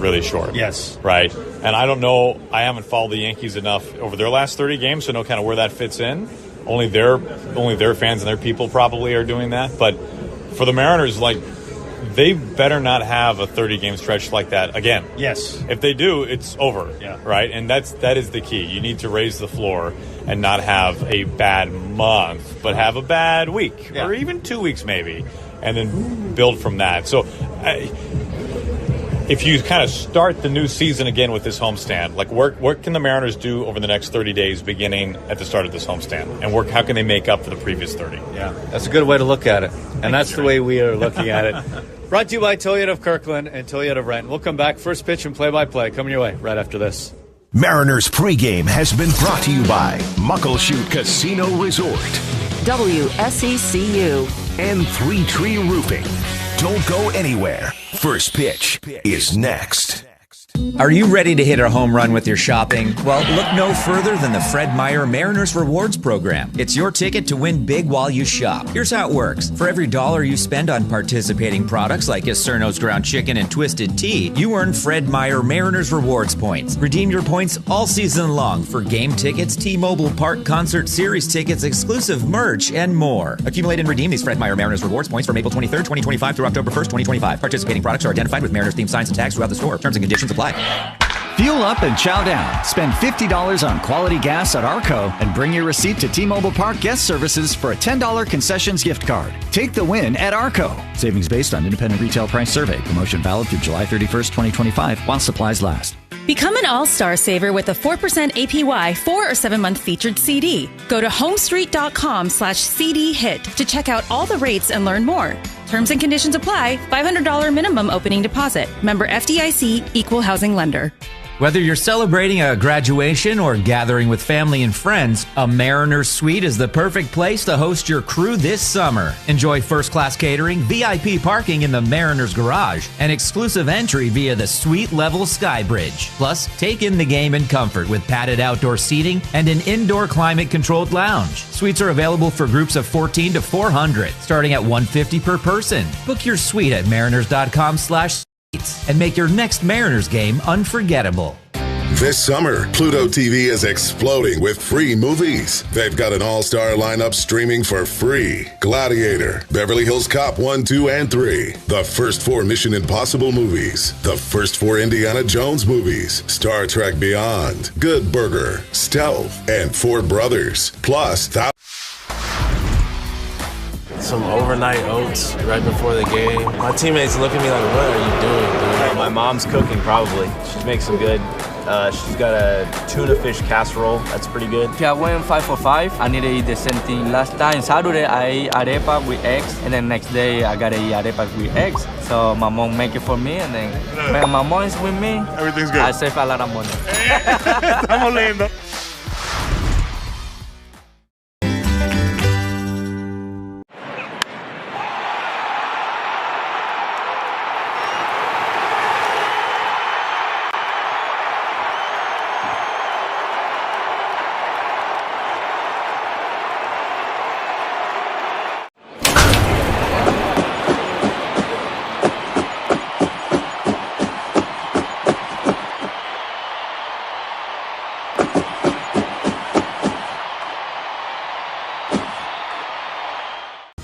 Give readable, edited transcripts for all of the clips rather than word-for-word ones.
really short. Yes. Right? And I don't know, I haven't followed the Yankees enough over their last 30 games to know kind of where that fits in. Only their fans and their people probably are doing that. But for the Mariners, like, they better not have a 30-game stretch like that again. Yes. If they do, it's over. Yeah. Right? And that is the key. You need to raise the floor and not have a bad month, but have a bad week or even 2 weeks maybe, and then build from that. So if you kind of start the new season again with this homestand, like what can the Mariners do over the next 30 days beginning at the start of this homestand? And how can they make up for the previous 30? Yeah, that's a good way to look at it. And that's the way we are looking at it. Brought to you by Toyota of Kirkland and Toyota of Renton. We'll come back, first pitch and play-by-play coming your way right after this. Mariners pregame has been brought to you by Muckleshoot Casino Resort, WSECU, and Three Tree Roofing. Don't go anywhere. First pitch is next. Are you ready to hit a home run with your shopping? Well, look no further than the Fred Meyer Mariners Rewards Program. It's your ticket to win big while you shop. Here's how it works. For every $1 you spend on participating products like Cerno's ground chicken and Twisted Tea, you earn Fred Meyer Mariners Rewards points. Redeem your points all season long for game tickets, T-Mobile Park Concert Series tickets, exclusive merch, and more. Accumulate and redeem these Fred Meyer Mariners Rewards points from April 23rd, 2025 through October 1st, 2025. Participating products are identified with Mariners-themed signs and tags throughout the store. Terms and conditions apply. Fuel up and chow down. Spend $50 on quality gas at Arco and bring your receipt to T-Mobile Park Guest Services for a $10 concessions gift card. Take the win at Arco. Savings based on independent retail price survey. Promotion valid through July 31st, 2025 while supplies last. Become an all-star saver with a 4% APY 4 or 7 month featured CD. Go to homestreet.com/CD hit to check out all the rates and learn more. Terms and conditions apply. $500 minimum opening deposit. Member FDIC, Equal Housing Lender. Whether you're celebrating a graduation or gathering with family and friends, a Mariners Suite is the perfect place to host your crew this summer. Enjoy first-class catering, VIP parking in the Mariners Garage, and exclusive entry via the suite-level Sky Bridge. Plus, take in the game in comfort with padded outdoor seating and an indoor climate-controlled lounge. Suites are available for groups of 14 to 400, starting at $150 per person. Book your suite at mariners.com/suites and make your next Mariners game unforgettable. This summer, Pluto TV is exploding with free movies. They've got an all-star lineup streaming for free. Gladiator, Beverly Hills Cop 1, 2, and 3. The first 4 Mission Impossible movies. The first 4 Indiana Jones movies. Star Trek Beyond, Good Burger, Stealth, and Four Brothers. Plus, some overnight oats right before the game. My teammates look at me like, what are you doing, dude? My mom's cooking, probably. She makes some good. She's got a tuna fish casserole. That's pretty good. Okay, I went 5 for 5. I need to eat the same thing. Last time, Saturday, I ate arepa with eggs. And then next day, I got to eat arepa with eggs. So my mom make it for me. And then when my mom is with me, everything's good. I save a lot of money. Estamos lindo.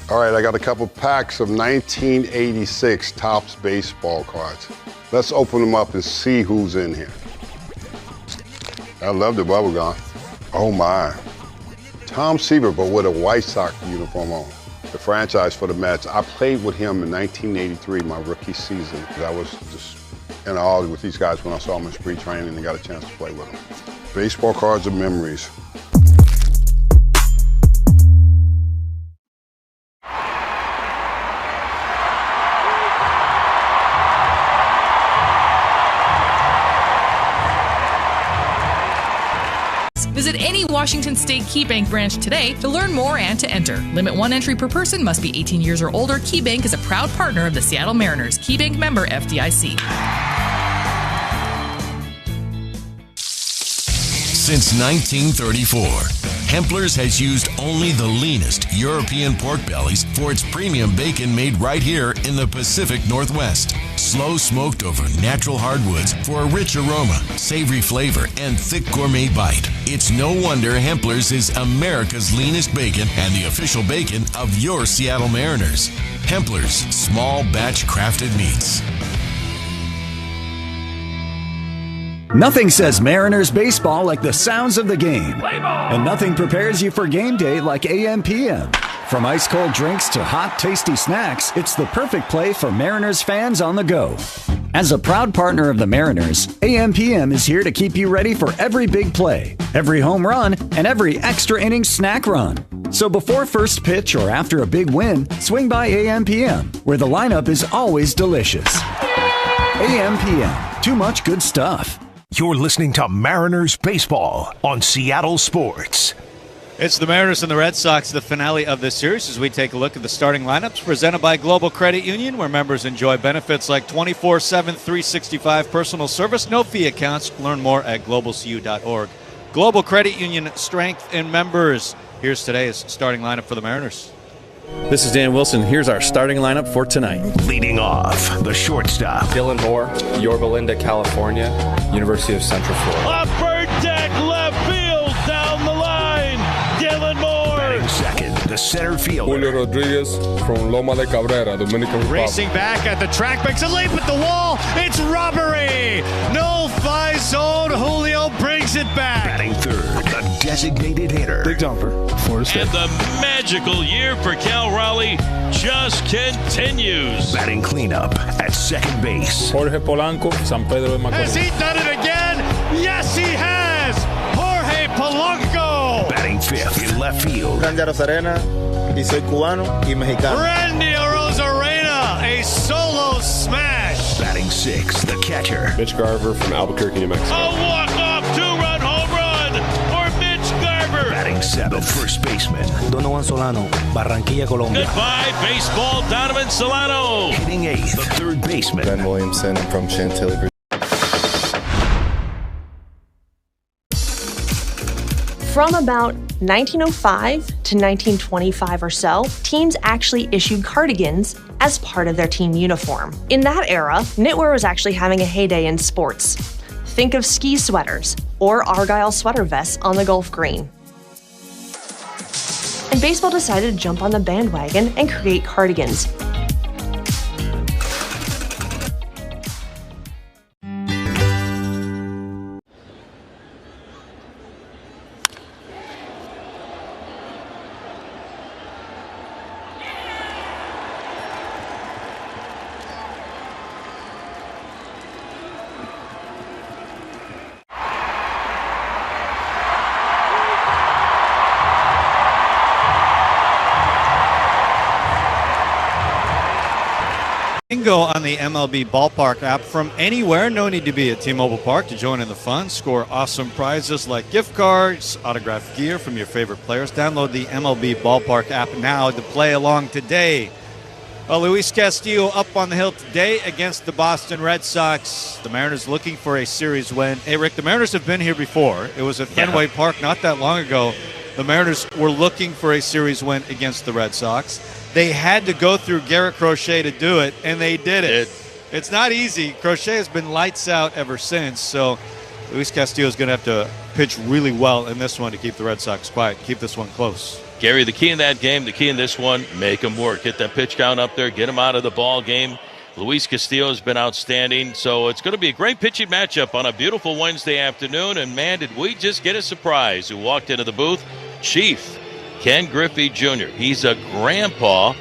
All right, I got a couple packs of 1986 Topps baseball cards. Let's open them up and see who's in here. I love the bubble gum. Oh my. Tom Seaver, but with a White Sox uniform on. The franchise for the Mets. I played with him in 1983, my rookie season. I was just in awe with these guys when I saw them in spring training and got a chance to play with them. Baseball cards and memories. Visit any Washington State KeyBank branch today to learn more and to enter. Limit 1 entry per person, must be 18 years or older. KeyBank is a proud partner of the Seattle Mariners. KeyBank member FDIC. Since 1934, Hempler's has used only the leanest European pork bellies for its premium bacon made right here in the Pacific Northwest. slow smoked over natural hardwoods for a rich aroma, savory flavor, and thick gourmet bite. It's no wonder Hempler's is America's leanest bacon and the official bacon of your Seattle Mariners. Hempler's, small batch crafted meats. Nothing says Mariners baseball like the sounds of the game. And nothing prepares you for game day like AM/PM. From ice-cold drinks to hot, tasty snacks, it's the perfect play for Mariners fans on the go. As a proud partner of the Mariners, AM/PM is here to keep you ready for every big play, every home run, and every extra inning snack run. So before first pitch or after a big win, swing by AM/PM, where the lineup is always delicious. AM/PM, too much good stuff. You're listening to Mariners Baseball on Seattle Sports. It's the Mariners and the Red Sox, the finale of this series, as we take a look at the starting lineups presented by Global Credit Union, where members enjoy benefits like 24/7, 365 personal service, no fee accounts. Learn more at globalcu.org. Global Credit Union, strength in members. Here's today's starting lineup for the Mariners. This is Dan Wilson. Here's our starting lineup for tonight. Leading off, the shortstop. Dylan Moore, Yorba Linda, California, University of Central Florida. Upper deck left field down the line, Dylan Moore. Batting second, the center fielder. Julio Rodriguez from Loma de Cabrera, Dominican Republic. Racing back at the track, makes a leap at the wall. It's robbery. No fly zone. Julio brings it back. Batting third, the designated hitter. Big jumper. And the magical year for Cal Raleigh just continues. Batting cleanup at second base. Jorge Polanco, San Pedro de Macorís. Has he done it again? Yes, he has. Jorge Polanco. Batting fifth in left field. Randy Rosarena, y soy cubano y mexicano. Randy Rosarena, a solo smash. Batting sixth, the catcher. Mitch Garver from Albuquerque, New Mexico. A walk-off two-run home run for Mitch Garver. Batting seventh, first baseman. Donovan Solano, Barranquilla, Colombia. Goodbye, baseball, Donovan Solano. Hitting eighth, the third baseman. Ben Williamson from Chantilly. From about 1905 to 1925 or so, teams actually issued cardigans as part of their team uniform. In that era, knitwear was actually having a heyday in sports. Think of ski sweaters or Argyle sweater vests on the Gulf Green. And baseball decided to jump on the bandwagon and create cardigans. Bingo on the MLB Ballpark app from anywhere. No need to be at T-Mobile Park to join in the fun. Score awesome prizes like gift cards, autographed gear from your favorite players. Download the MLB Ballpark app now to play along today. Luis Castillo up on the hill today against the Boston Red Sox. The Mariners looking for a series win. Hey, Rick, the Mariners have been here before. It was at Fenway Park not that long ago. The Mariners were looking for a series win against the Red Sox. They had to go through Garrett Crochet to do it, and they did it. It's not easy. Crochet has been lights out ever since, so Luis Castillo is going to have to pitch really well in this one to keep the Red Sox quiet, keep this one close. Gary, the key in that game, the key in this one, make them work. Get that pitch count up there, get them out of the ball game. Luis Castillo has been outstanding, so it's going to be a great pitching matchup on a beautiful Wednesday afternoon. And, man, did we just get a surprise who walked into the booth? Chief Ken Griffey Jr. He's a grandpa,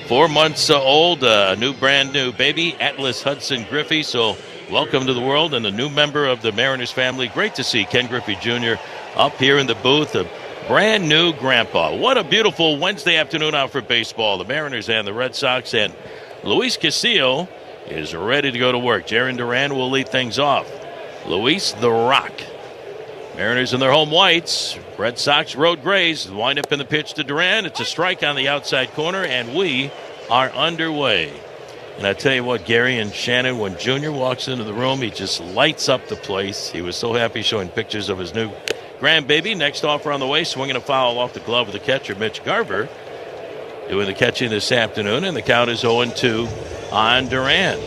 4 months old, a brand new baby, Atlas Hudson Griffey. So welcome to the world and a new member of the Mariners family. Great to see Ken Griffey Jr. up here in the booth, a brand new grandpa. What a beautiful Wednesday afternoon out for baseball. The Mariners and the Red Sox, and Luis Castillo is ready to go to work. Jaron Duran will lead things off. Luis the Rock. Mariners in their home whites. Red Sox road grays. Wind up in the pitch to Duran. It's a strike on the outside corner, and we are underway. And I tell you what, Gary and Shannon, when Junior walks into the room, he just lights up the place. He was so happy showing pictures of his new grandbaby. Next offer on the way, swinging a foul off the glove of the catcher, Mitch Garver, doing the catching this afternoon, and the count is 0-2 on Duran.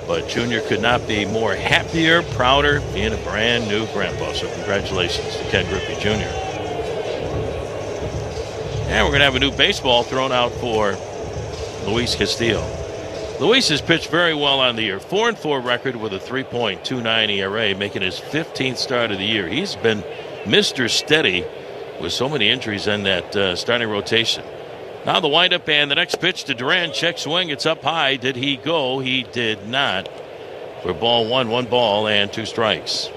But Junior could not be more happier, prouder, being a brand new grandpa. So congratulations to Ken Griffey Jr. And we're going to have a new baseball thrown out for Luis Castillo. Luis has pitched very well on the year. 4-4 record with a 3.29 ERA, making his 15th start of the year. He's been Mr. Steady with so many injuries in that starting rotation. Now the windup and the next pitch to Duran. Check swing. It's up high. Did he go? He did not. For ball one, 1 ball and 2 strikes.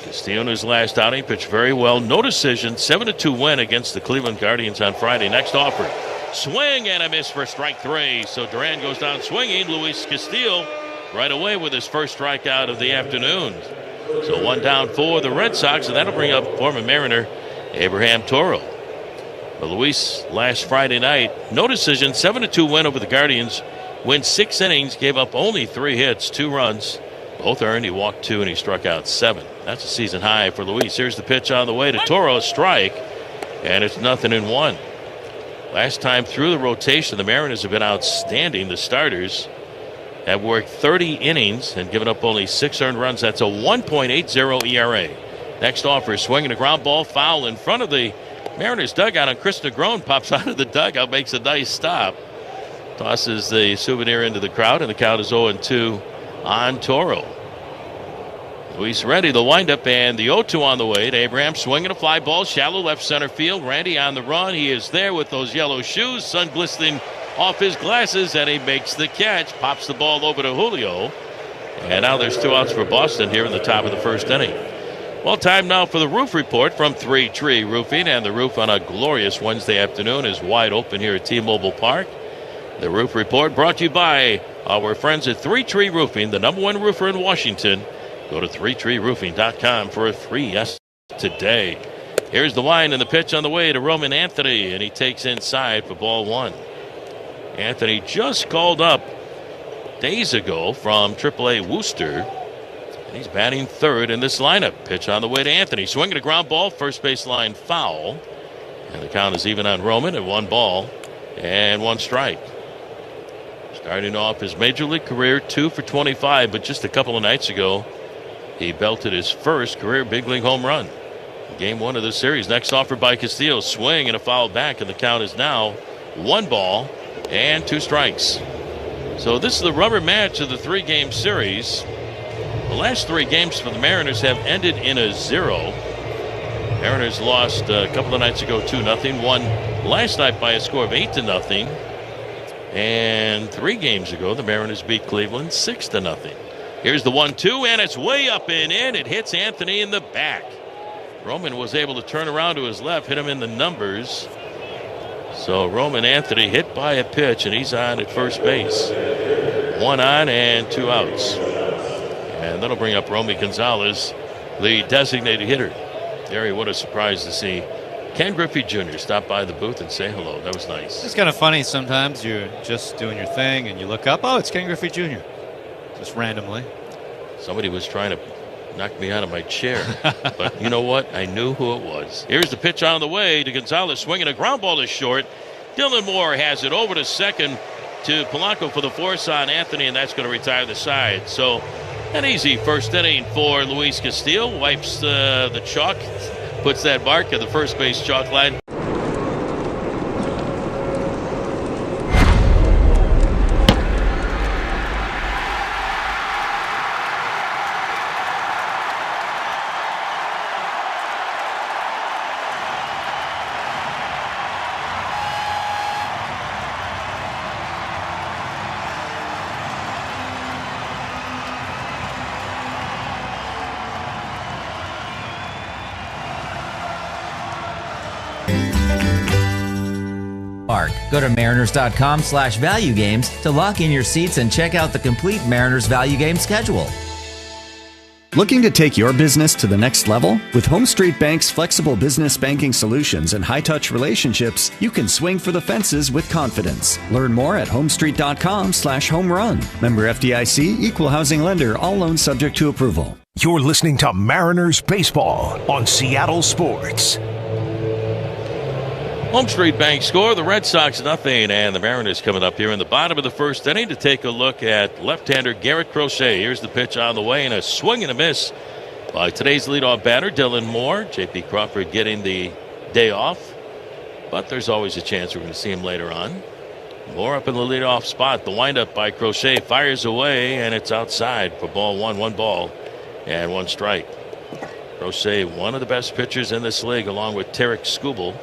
Castillo in his last outing pitched very well. No decision. 7-2 win against the Cleveland Guardians on Friday. Next offer. Swing and a miss for strike 3. So Duran goes down swinging. Luis Castillo right away with his first strikeout of the afternoon. So 1 down for the Red Sox, and that'll bring up former Mariner Abraham Toro. But Luis last Friday night, no decision, 7-2 win over the Guardians. Went 6 innings, gave up only 3 hits, 2 runs. Both earned. He walked 2 and he struck out 7. That's a season high for Luis. Here's the pitch on the way to Toro, strike, and it's 0-1. Last time through the rotation, the Mariners have been outstanding. The starters have worked 30 innings and given up only 6 earned runs. That's a 1.80 ERA. Next offer, swinging a ground ball, foul in front of the Mariners dugout, and Chris Negron pops out of the dugout, makes a nice stop, tosses the souvenir into the crowd, and the count is 0-2 on Toro. Luis ready, the windup, and the 0-2 on the way to Abraham, swinging a fly ball, shallow left center field. Randy on the run. He is there with those yellow shoes, sun glistening off his glasses, and he makes the catch, pops the ball over to Julio. And now there's 2 outs for Boston here in the top of the first inning. Well, time now for the roof report from 3 Tree Roofing, and the roof on a glorious Wednesday afternoon is wide open here at T-Mobile Park. The roof report brought to you by our friends at 3 Tree Roofing, the #1 roofer in Washington. Go to 3treeroofing.com for a free estimate today. Here's the line and the pitch on the way to Roman Anthony, and he takes inside for ball 1. Anthony just called up days ago from AAA Worcester. He's batting third in this lineup. Pitch on the way to Anthony. Swinging a ground ball, first baseline foul. And the count is even on Roman at 1 ball and 1 strike. Starting off his major league career, 2 for 25, but just a couple of nights ago, he belted his first career big league home run. Game 1 of the series. Next offer by Castillo. Swing and a foul back, and the count is now 1 ball and 2 strikes. So this is the rubber match of the 3-game series. The last 3 games for the Mariners have ended in a 0. Mariners lost a couple of nights ago 2-0. Won last night by a score of 8-0. And 3 games ago, the Mariners beat Cleveland 6-0. Here's the 1-2, and it's way up and in. It hits Anthony in the back. Roman was able to turn around to his left, hit him in the numbers. So Roman Anthony hit by a pitch, and he's on at first base. 1 on and 2 outs. And that'll bring up Romy Gonzalez, the designated hitter. Gary, what a surprise to see Ken Griffey Jr. stop by the booth and say hello. That was nice. It's kind of funny sometimes. You're just doing your thing and you look up, oh, it's Ken Griffey Jr. Just randomly. Somebody was trying to knock me out of my chair. But you know what? I knew who it was. Here's the pitch on the way to Gonzalez, swinging a ground ball to short. Dylan Moore has it over to second to Polanco for the force on Anthony, and that's going to retire the side. So an easy first inning for Luis Castillo. Wipes the chalk, puts that mark at the first base chalk line. Go to mariners.com/value games to lock in your seats and check out the complete Mariners value game schedule. Looking to take your business to the next level? With Home Street Bank's flexible business banking solutions and high-touch relationships, you can swing for the fences with confidence. Learn more at homestreet.com/homerun. Member FDIC, equal housing lender, all loans subject to approval. You're listening to Mariners Baseball on Seattle Sports. Home Street Bank score, the Red Sox nothing, and the Mariners coming up here in the bottom of the first inning to take a look at left-hander Garrett Crochet. Here's the pitch on the way, and a swing and a miss by today's leadoff batter, Dylan Moore. J.P. Crawford getting the day off, but there's always a chance we're going to see him later on. Moore up in the leadoff spot. The windup by Crochet fires away, and it's outside for ball one. 1 ball and 1 strike. Crochet, one of the best pitchers in this league, along with Tarek Skubal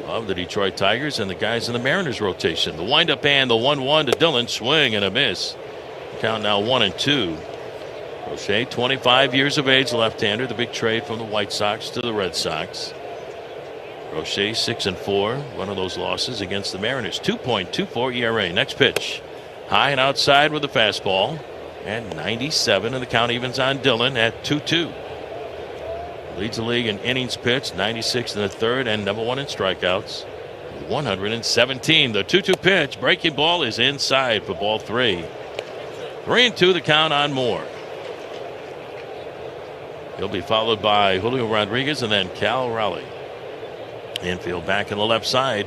of the Detroit Tigers and the guys in the Mariners rotation. The windup and the 1-1 to Dylan. Swing and a miss. Count now 1-2. Crochet, 25 years of age, left-hander. The big trade from the White Sox to the Red Sox. Crochet 6-4. One of those losses against the Mariners. 2.24 ERA. Next pitch. High and outside with the fastball. And 97, and the count evens on Dylan at 2-2. Leads the league in innings pitched, 96 in the third, and number 1 in strikeouts, 117. The 2-2 pitch, breaking ball is inside for ball 3. 3-2 the count on Moore. He'll be followed by Julio Rodriguez and then Cal Raleigh. Infield back on the left side.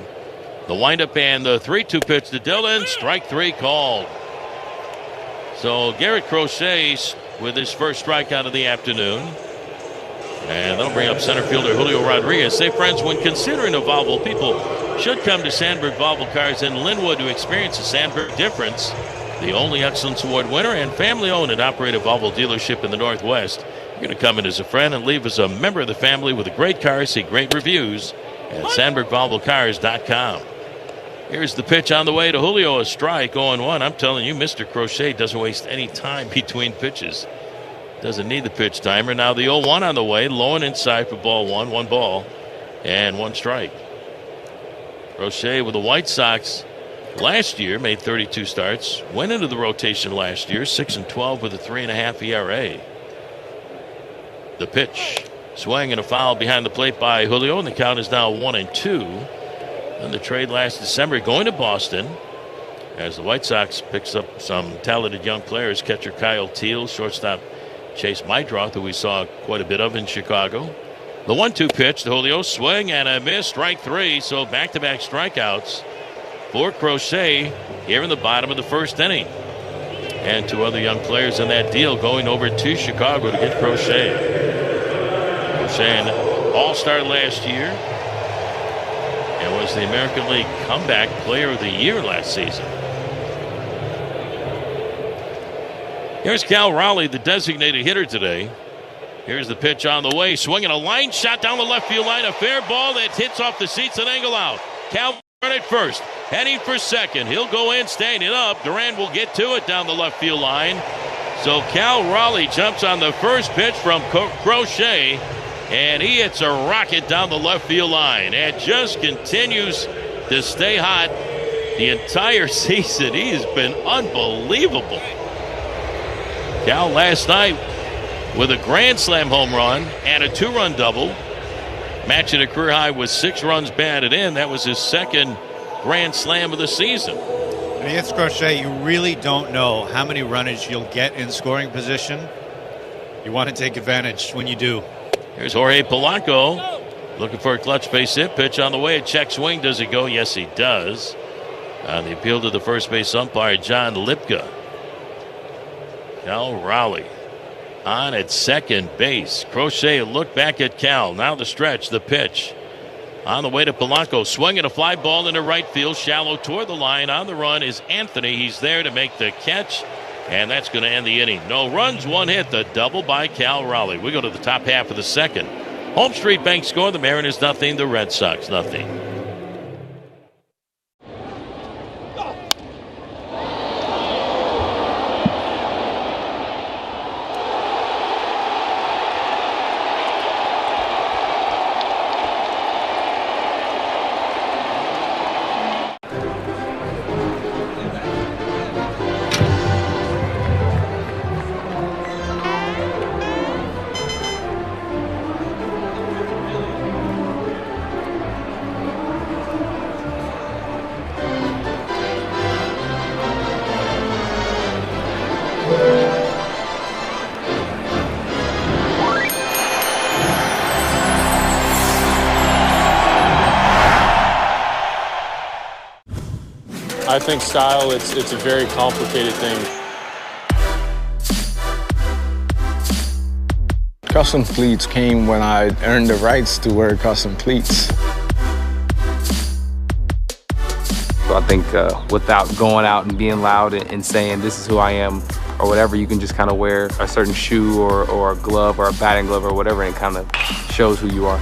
The windup and the 3-2 pitch to Dylan. Strike 3 called. So Garrett Crochet with his first strikeout of the afternoon. And that'll bring up center fielder Julio Rodriguez. Say, friends, when considering a Volvo, people should come to Sandberg Volvo Cars in Linwood to experience the Sandberg difference. The only Excellence Award winner and family-owned and operated Volvo dealership in the Northwest. You're going to come in as a friend and leave as a member of the family with a great car. See great reviews at SandbergVolvoCars.com. Here's the pitch on the way to Julio. A strike, 0-1. I'm telling you, Mr. Crochet doesn't waste any time between pitches. Doesn't need the pitch timer. Now the 0-1 on the way. Low and inside for ball 1. 1 ball and 1 strike. Crochet with the White Sox last year made 32 starts. Went into the rotation last year. 6-12 with a 3.5 ERA. The pitch. Swing and a foul behind the plate by Julio. And the count is now 1-2. And the trade last December going to Boston. As the White Sox picks up some talented young players. Catcher Kyle Teal. Shortstop Chase Mydroth, who we saw quite a bit of in Chicago. The 1-2 pitch to Julio. Swing and a miss. Strike 3. So back-to-back strikeouts for Crochet here in the bottom of the first inning. And 2 other young players in that deal going over to Chicago to get Crochet. Crochet, an all-star last year, and was the American League Comeback Player of the Year last season. Here's Cal Raleigh, the designated hitter today. Here's the pitch on the way. Swinging a line shot down the left field line. A fair ball that hits off the seats and angle out. Cal at first. Heading for second. He'll go in, standing up. Duran will get to it down the left field line. So Cal Raleigh jumps on the first pitch from Crochet. And he hits a rocket down the left field line. And just continues to stay hot the entire season. He has been unbelievable. Cal last night with a grand slam home run and a 2-run double, matching a career high with 6 runs batted in. That was his second grand slam of the season. Against Crochet, you really don't know how many runners you'll get in scoring position. You want to take advantage when you do. Here's Jorge Polanco looking for a clutch base hit. Pitch on the way. A check swing. Does it go? Yes, he does. On the appeal to the first base umpire, John Lipka. Cal Raleigh on at second base. Crochet look back at Cal. Now the stretch, the pitch. On the way to Polanco. Swinging a fly ball into right field. Shallow toward the line. On the run is Anthony. He's there to make the catch. And that's going to end the inning. No runs, 1 hit. The double by Cal Raleigh. We go to the top half of the second. Home Street Bank score. The Mariners nothing. The Red Sox nothing. I think style, it's a very complicated thing. Custom cleats came when I earned the rights to wear custom cleats. So I think without going out and being loud and saying this is who I am or whatever, you can just kind of wear a certain shoe or a glove or a batting glove or whatever, and it kind of shows who you are.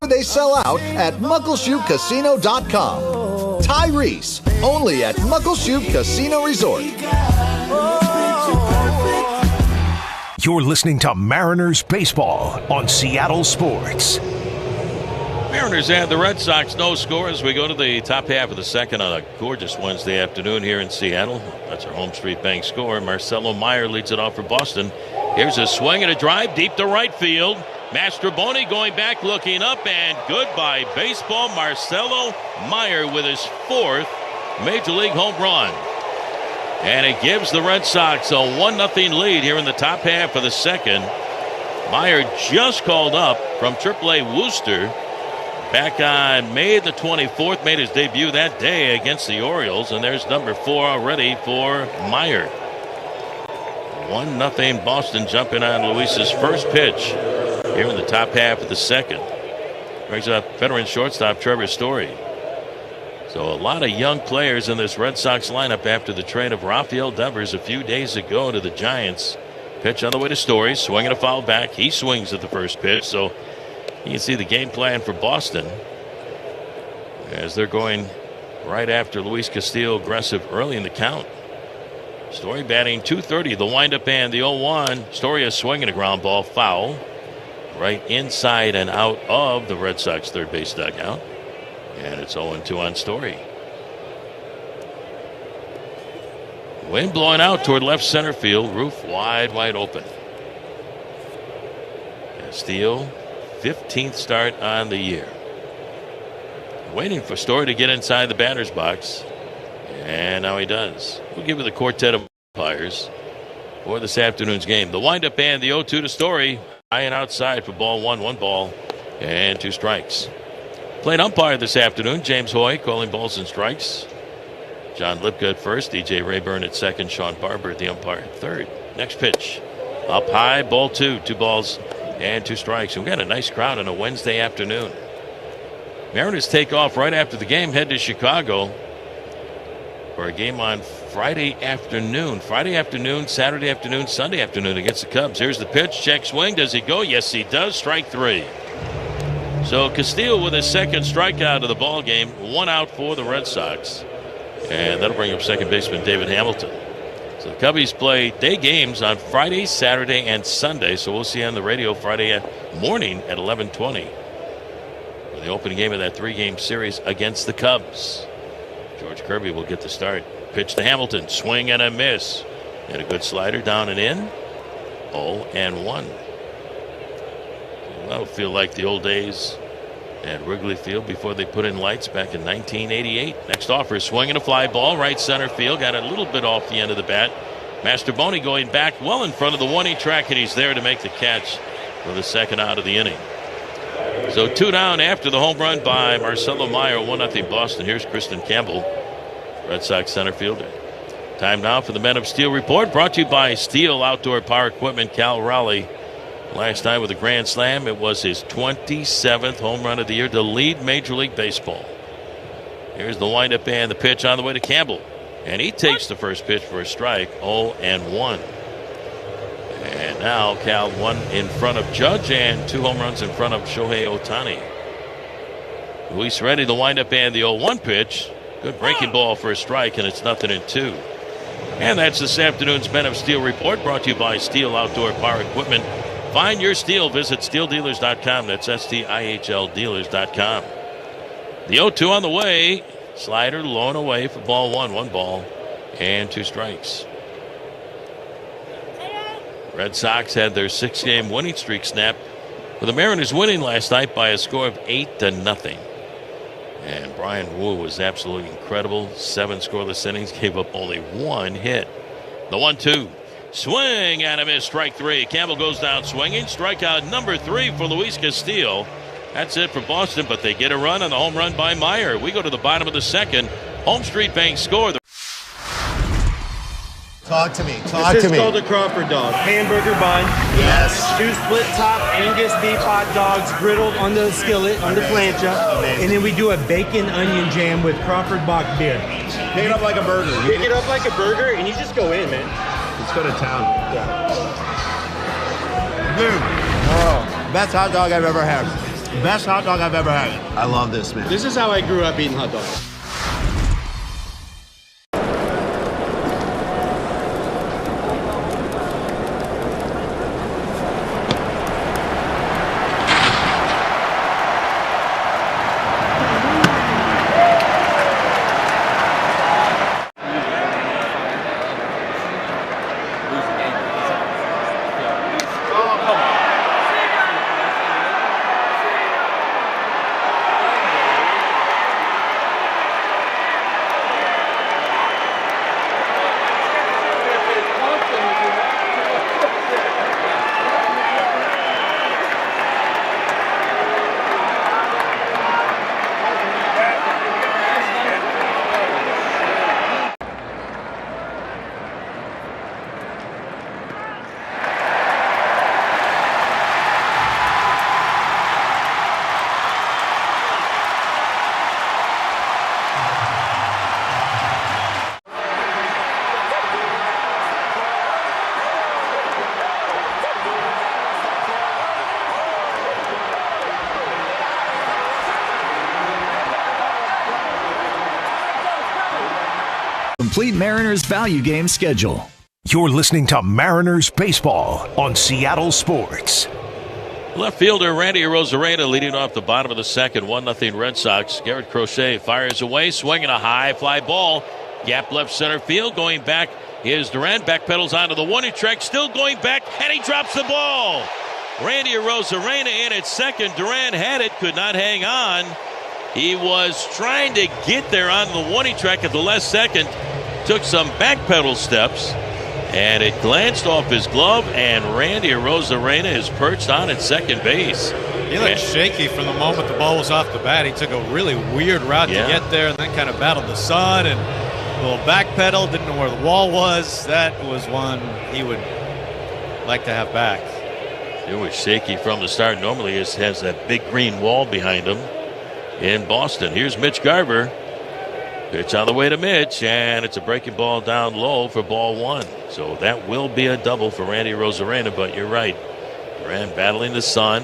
They sell out at MuckleshootCasino.com. Tyrese, only at Muckleshoot Casino Resort. You're listening to Mariners Baseball on Seattle Sports. Mariners and the Red Sox, no score as we go to the top half of the second on a gorgeous Wednesday afternoon here in Seattle. That's our Home Street Bank score. Marcelo Meyer leads it off for Boston. Here's a swing and a drive deep to right field. Mastroboni going back, looking up, and goodbye baseball. Marcelo Meyer with his 4th Major League home run. And it gives the Red Sox a 1-0 lead here in the top half of the second. Meyer just called up from AAA Worcester back on May the 24th, made his debut that day against the Orioles, and there's number 4 already for Meyer. 1-0 Boston, jumping on Luis's first pitch here in the top half of the second. Brings up veteran shortstop Trevor Story. So a lot of young players in this Red Sox lineup after the trade of Rafael Devers a few days ago to the Giants. Pitch on the way to Story, swinging a foul back. He swings at the first pitch. So you can see the game plan for Boston as they're going right after Luis Castillo, aggressive early in the count. Story batting .230, the windup and the 0-1. Story is swinging a ground ball, foul. Right inside and out of the Red Sox third base dugout. And it's 0-2 on Story. Wind blowing out toward left center field. Roof wide open. Castillo, 15th start on the year. Waiting for Story to get inside the batter's box. And now he does. We'll give you the quartet of umpires for this afternoon's game. The windup and the 0-2 to Story. High and outside for ball 1 ball and 2 strikes. Playing umpire this afternoon, James Hoy calling balls and strikes. John Lipka at first, DJ Rayburn at second, Sean Barber at the umpire at third. Next pitch, up high, ball 2, 2 balls and 2 strikes. And we got a nice crowd on a Wednesday afternoon. Mariners take off right after the game, head to Chicago for a game on Friday afternoon, Saturday afternoon, Sunday afternoon against the Cubs. Here's the pitch, check swing. Does he go? Yes, he does. Strike 3. So Castillo with his second strikeout of the ball game, 1 out for the Red Sox, and that'll bring up second baseman David Hamilton. So the Cubbies play day games on Friday, Saturday, and Sunday. So we'll see on the radio Friday morning at 11:20 for the opening game of that 3-game series against the Cubs. George Kirby will get the start. Pitch to Hamilton, swing and a miss, and a good slider down and in. 0-1. That'll feel like the old days at Wrigley Field before they put in lights back in 1988. Next offer, swing and a fly ball, right center field. Got a little bit off the end of the bat. Mastroboni going back well in front of the 1-E track, and he's there to make the catch for the second out of the inning. So 2 down after the home run by Marcelo Meyer, 1-0 Boston. Here's Kristen Campbell, Red Sox center fielder. Time now for the Men of Steel report, brought to you by Steel Outdoor Power Equipment. Cal Raleigh last night with a grand slam. It was his 27th home run of the year to lead Major League Baseball. Here's the windup and the pitch on the way to Campbell, and he takes the first pitch for a strike. 0-1. And now Cal 1 in front of Judge and 2 home runs in front of Shohei Ohtani. Luis ready, the windup and the 0-1 pitch. Good breaking ball for a strike, and it's 0-2. And that's this afternoon's Men of Steel report, brought to you by Steel Outdoor Power Equipment. Find your steel. Visit steeldealers.com. That's STIHL dealers.com. The 0-2 on the way. Slider low and away for ball 1. 1 ball and 2 strikes. Red Sox had their 6-game winning streak snapped, with the Mariners winning last night by a score of 8-0. And Brian Wu was absolutely incredible. 7 scoreless innings, gave up only 1 hit. The 1-2. Swing and a miss, strike 3. Campbell goes down swinging. Strikeout number 3 for Luis Castillo. That's it for Boston, but they get a run on the home run by Meyer. We go to the bottom of the second. Home Street Bank score. Talk to me. This is called a Crawford dog. Hamburger bun. Yes. 2 split top Angus beef hot dogs griddled on the skillet, on the plancha. And then we do a bacon onion jam with Crawford Bock beer. Pick it up like a burger. Pick it up like a burger and you just go in, man. Let's go to town. Boom. Oh, best hot dog I've ever had. Best hot dog I've ever had. I love this, man. This is how I grew up eating hot dogs. Complete Mariners value game schedule. You're listening to Mariners Baseball on Seattle Sports. Left fielder Randy Arozarena leading off the bottom of the second. 1-0 Red Sox. Garrett Crochet fires away, swinging a high fly ball. Gap left center field. Going back is Duran. Backpedals onto the one-inch track. Still going back, and he drops the ball. Randy Arozarena in at second. Duran had it, could not hang on. He was trying to get there on the one-inch track at the last second. Took some backpedal steps, and it glanced off his glove, and Randy Arozarena is perched on at second base. He looked shaky from the moment the ball was off the bat. He took a really weird route to get there and then kind of battled the sun and a little backpedal, didn't know where the wall was. That was one he would like to have back. It was shaky from the start. Normally it has that big green wall behind him in Boston. Here's Mitch Garver. Pitch on the way to Mitch, and it's a breaking ball down low for ball 1. So that will be a double for Randy Arozarena, but you're right. Duran battling the sun.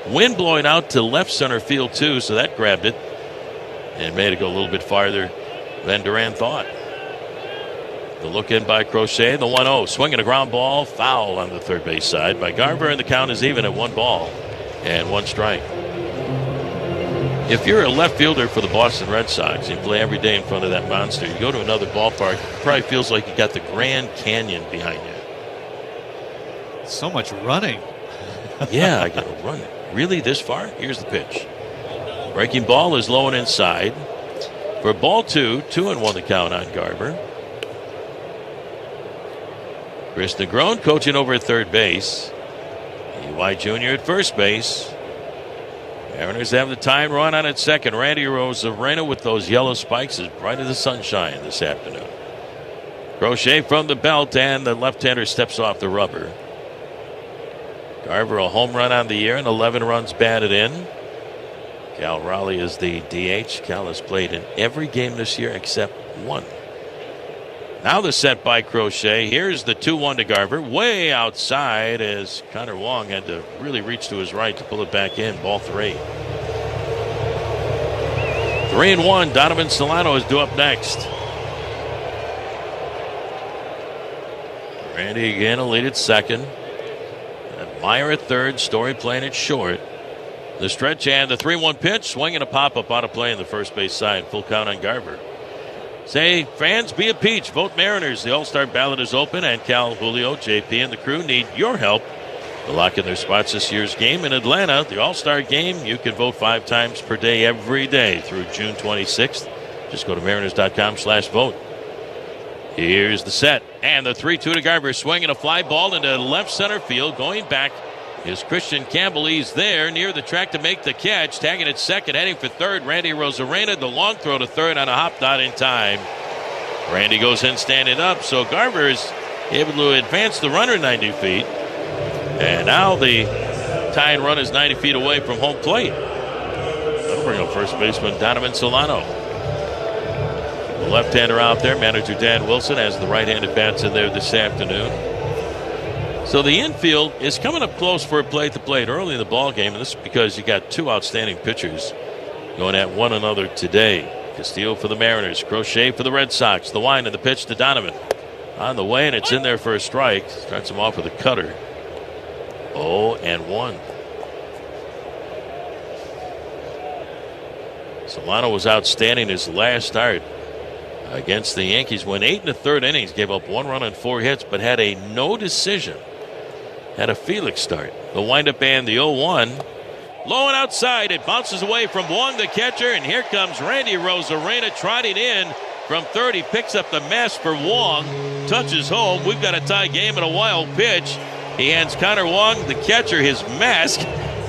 Wind blowing out to left center field, too, so that grabbed it and made it go a little bit farther than Duran thought. The look in by Crochet, the 1-0. Swinging a ground ball, foul on the third base side by Garver, and the count is even at 1 ball and 1 strike. If you're a left fielder for the Boston Red Sox, you play every day in front of that monster, you go to another ballpark, it probably feels like you got the Grand Canyon behind you. So much running. Yeah, I got to run it. Really, this far? Here's the pitch. Breaking ball is low and inside. For ball 2, 2-1 the count on Garver. Chris Negron coaching over at third base. E.Y. Jr. at first base. Mariners have the tying run on at second. Randy Arozarena with those yellow spikes is bright as the sunshine this afternoon. Crochet from the belt, and the left-hander steps off the rubber. Garver a home run on the year and 11 runs batted in. Cal Raleigh is the DH. Cal has played in every game this year except 1. Now the set by Crochet. Here's the 2-1 to Garver. Way outside as Connor Wong had to really reach to his right to pull it back in. Ball 3. 3-1. Donovan Solano is due up next. Randy again a lead at second. Meyer at third. Story playing it short. The stretch and the 3-1 pitch. Swinging a pop-up on a play in the first base side. Full count on Garver. Say, fans, be a peach. Vote Mariners. The All-Star ballot is open, and Cal, Julio, JP, and the crew need your help to lock in their spots this year's game in Atlanta. The All-Star game, you can vote 5 times per day every day through June 26th. Just go to mariners.com/vote. Here's the set. And the 3-2 to Garver, swinging a fly ball into left center field. Going back is Christian Campbell. He's there near the track to make the catch. Tagging at second, heading for third. Randy Rosarena, the long throw to third on a hop, not in time. Randy goes in standing up, so Garver is able to advance the runner 90 feet. And now the tying run is 90 feet away from home plate. That'll bring up first baseman Donovan Solano. The left-hander out there, manager Dan Wilson, has the right-handed bats in there this afternoon. So the infield is coming up close for a plate-to-plate early in the ball game, and this is because you got 2 outstanding pitchers going at one another today. Castillo for the Mariners, Crochet for the Red Sox. The wind and the pitch to Donovan. On the way, and it's in there for a strike. Starts him off with a cutter. 0-1. Solano was outstanding his last start against the Yankees. Went 8 1/3 innings, gave up 1 run and 4 hits, but had a no decision. Had a Felix start. The windup and the 0-1. Low and outside. It bounces away from Wong, the catcher, and here comes Randy Rosarena trotting in from third. He picks up the mask for Wong. Touches home. We've got a tie game and a wild pitch. He hands Connor Wong, the catcher, his mask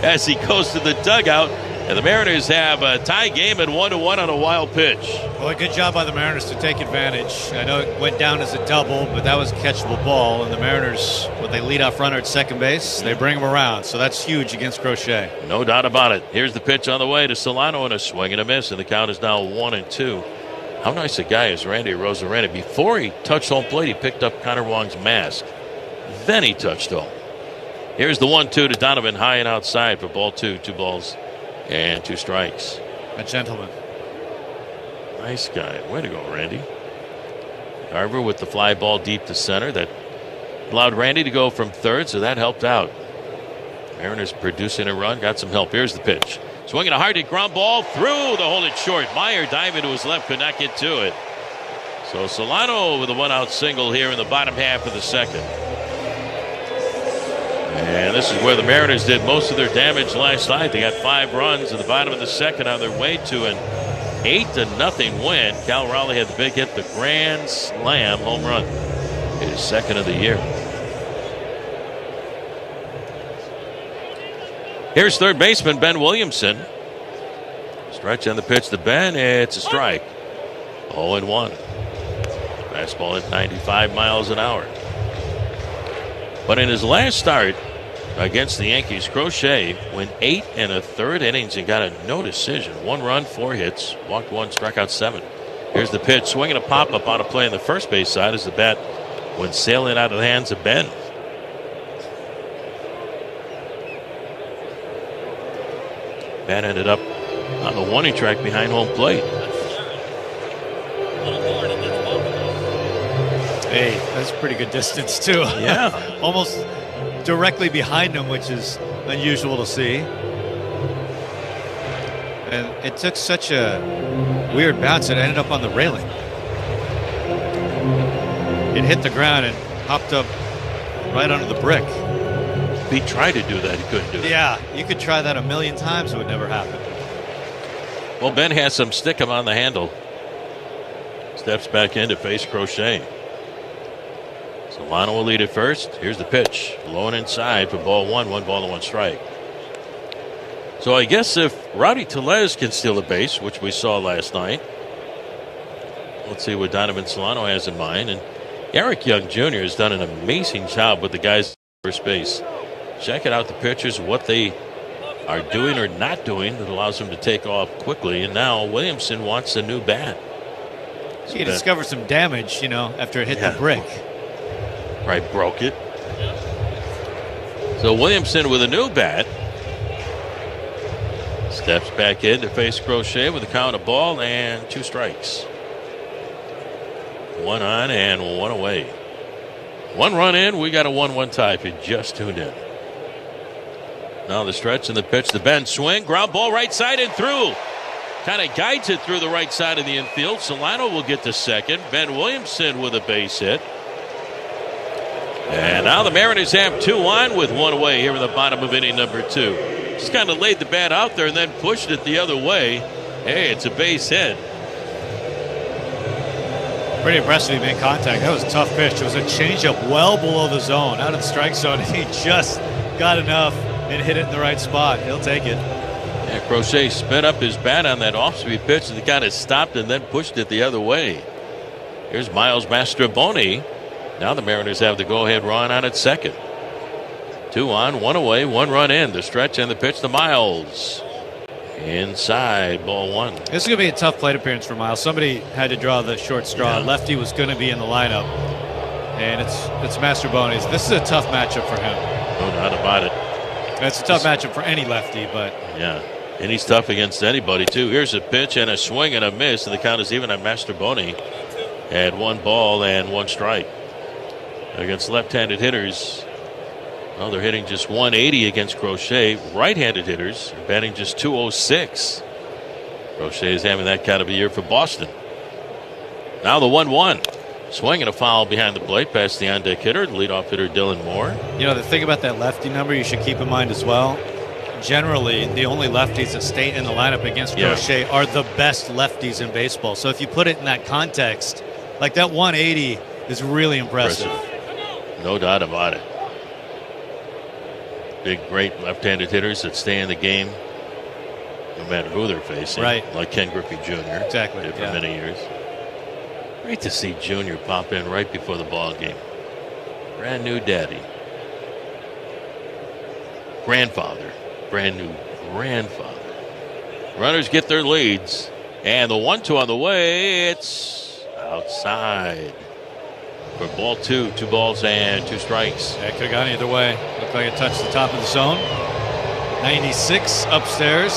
as he goes to the dugout. And the Mariners have a tie game at 1-1 on a wild pitch. Well, a good job by the Mariners to take advantage. I know it went down as a double, but that was a catchable ball. And the Mariners, with a leadoff runner at second base, they bring him around. So that's huge against Crochet. No doubt about it. Here's the pitch on the way to Solano, and a swing and a miss. And the count is now 1-2. How nice a guy is Randy Rosarena. Before he touched home plate, he picked up Connor Wong's mask. Then he touched home. Here's the 1-2 to Donovan, high and outside for ball 2. 2 balls and 2 strikes. A gentleman. Nice guy. Way to go, Randy. Garver with the fly ball deep to center. That allowed Randy to go from third, so that helped out. Mariners producing a run. Got some help. Here's the pitch. Swinging a hard hit ground ball through the hold it short. Meyer diving to his left, could not get to it. So Solano with a 1-out single here in the bottom half of the second. And this is where the Mariners did most of their damage last night. They got 5 runs in the bottom of the second on their way to an 8-0 win. Cal Raleigh had the big hit, the grand slam home run. His second of the year. Here's third baseman Ben Williamson. Stretch on the pitch to Ben. It's a strike. 0-1. Fastball at 95 miles an hour. But in his last start against the Yankees, Crochet went 8 1/3 innings and got a no decision. 1 run, 4 hits, walked 1, struck out 7. Here's the pitch, swinging a pop-up on a play on the first base side as the bat went sailing out of the hands of Ben. Bat ended up on the warning track behind home plate. Hey, that's a pretty good distance, too. Yeah. Almost directly behind him, which is unusual to see. And it took such a weird bounce, it ended up on the railing. It hit the ground and hopped up right under the brick. If he tried to do that, he couldn't do it. Yeah, you could try that a million times, it would never happen. Well, Ben has some stick him on the handle. Steps back in to face Crochet. Solano will lead it first. Here's the pitch. Low and inside for ball 1. 1 ball and 1 strike. So I guess if Rowdy Tellez can steal a base, which we saw last night, let's see what Donovan Solano has in mind. And Eric Young Jr. has done an amazing job with the guys at first base. Checking out the pitchers, what they are doing or not doing that allows them to take off quickly. And now Williamson wants a new bat. He discovered some damage, after it hit the brick. Right, broke it. So Williamson with a new bat. Steps back in to face Crochet with a count of ball and 2 strikes. 1 on and 1 away. 1 run in, we got a 1-1 tie if you just tuned in. Now the stretch and the pitch, the bend swing, ground ball right side and through. kind of guides it through the right side of the infield. Solano will get to second. Ben Williamson with a base hit. And now the Mariners have 2 on with 1 away here in the bottom of inning number 2. Just kind of laid the bat out there and then pushed it the other way. Hey, it's a base hit. Pretty impressive he made contact. That was a tough pitch. It was a changeup well below the zone, out of the strike zone. He just got enough and hit it in the right spot. He'll take it. Yeah, Crochet sped up his bat on that off-speed pitch and he kind of stopped and then pushed it the other way. Here's Miles Mastrobuoni. Now the Mariners have the go-ahead run on at second. 2 on, 1 away, 1 run in. The stretch and the pitch to Miles. Inside, ball 1. This is going to be a tough plate appearance for Miles. Somebody had to draw the short straw. Yeah. Lefty was going to be in the lineup. And it's Mastrobuoni's. This is a tough matchup for him. No doubt about it. It's a tough matchup for any lefty, but... Yeah, and he's tough against anybody, too. Here's a pitch and a swing and a miss, and the count is even on Mastrobuoni. Had 1 ball and 1 strike. Against left-handed hitters, well, they're hitting just 180 against Crochet. Right-handed hitters are batting just 206. Crochet is having that kind of a year for Boston. Now the 1-1. Swing and a foul behind the plate past the on-deck hitter, the leadoff hitter Dylan Moore. You know, the thing about that lefty number you should keep in mind as well, generally the only lefties that stay in the lineup against Crochet are the best lefties in baseball. So if you put it in that context, like that 180 is really impressive. No doubt about it. Big, great left-handed hitters that stay in the game no matter who they're facing. Right. Like Ken Griffey Jr. Exactly. Did for many years. Great to see Junior pop in right before the ball game. Brand new daddy. Grandfather. Brand new grandfather. Runners get their leads. And the 1-2 on the way. It's outside. For ball 2, 2 balls and 2 strikes. Yeah, it could have gone either way. Looked like it touched the top of the zone. 96 upstairs.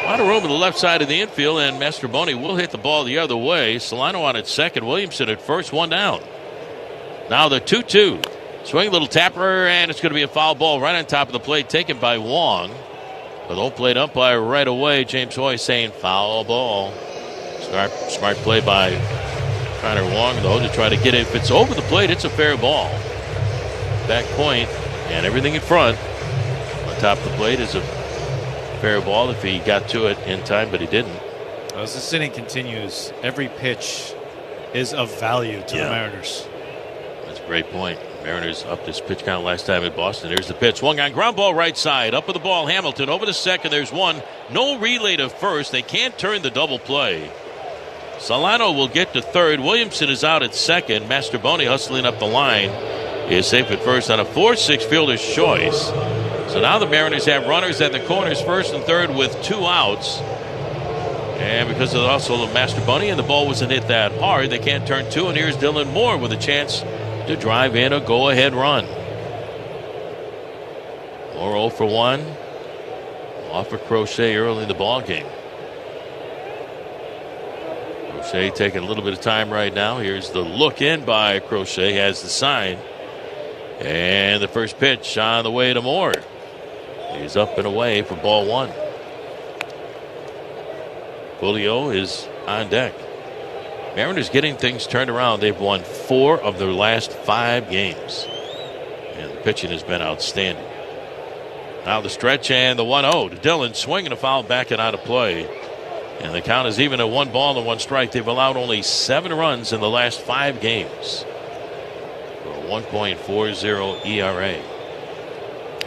A lot of room to the left side of the infield, and Mastrobuoni will hit the ball the other way. Solano on at second, Williamson at first, 1 down. Now the 2-2. Swing, little tapper, and it's going to be a foul ball right on top of the plate, taken by Wong. But the home plate umpire right away, James Hoy saying foul ball. Smart play by Connor Wong, though, to try to get it. If it's over the plate, it's a fair ball. Back point and everything in front on top of the plate is a fair ball if he got to it in time, but he didn't. As this inning continues, every pitch is of value to the Mariners. That's a great point. Mariners up this pitch count last time at Boston. There's the pitch. Swung on ground ball right side. Up with the ball, Hamilton. Over to second. There's 1. No relay to first. They can't turn the double play. Solano will get to third. Williamson is out at second. Mastrobuoni hustling up the line is safe at first on a 4-6 fielder's choice. So now the Mariners have runners at the corners, first and third, with 2 outs. And because of the hustle of Mastrobuoni and the ball wasn't hit that hard, they can't turn 2. And here's Dylan Moore with a chance to drive in a go-ahead run. Moore 0 for 1. Off of Crochet early in the ball game. Crochet taking a little bit of time right now. Here's the look in by Crochet, has the sign. And the first pitch on the way to Moore. He's up and away for ball 1. Julio is on deck. Mariners getting things turned around. They've won 4 of their last 5 games. And the pitching has been outstanding. Now the stretch and the 1-0 to Dillon. Swinging a foul back and out of play. And the count is even at 1 ball and 1 strike. They've allowed only 7 runs in the last 5 games. For a 1.40 ERA.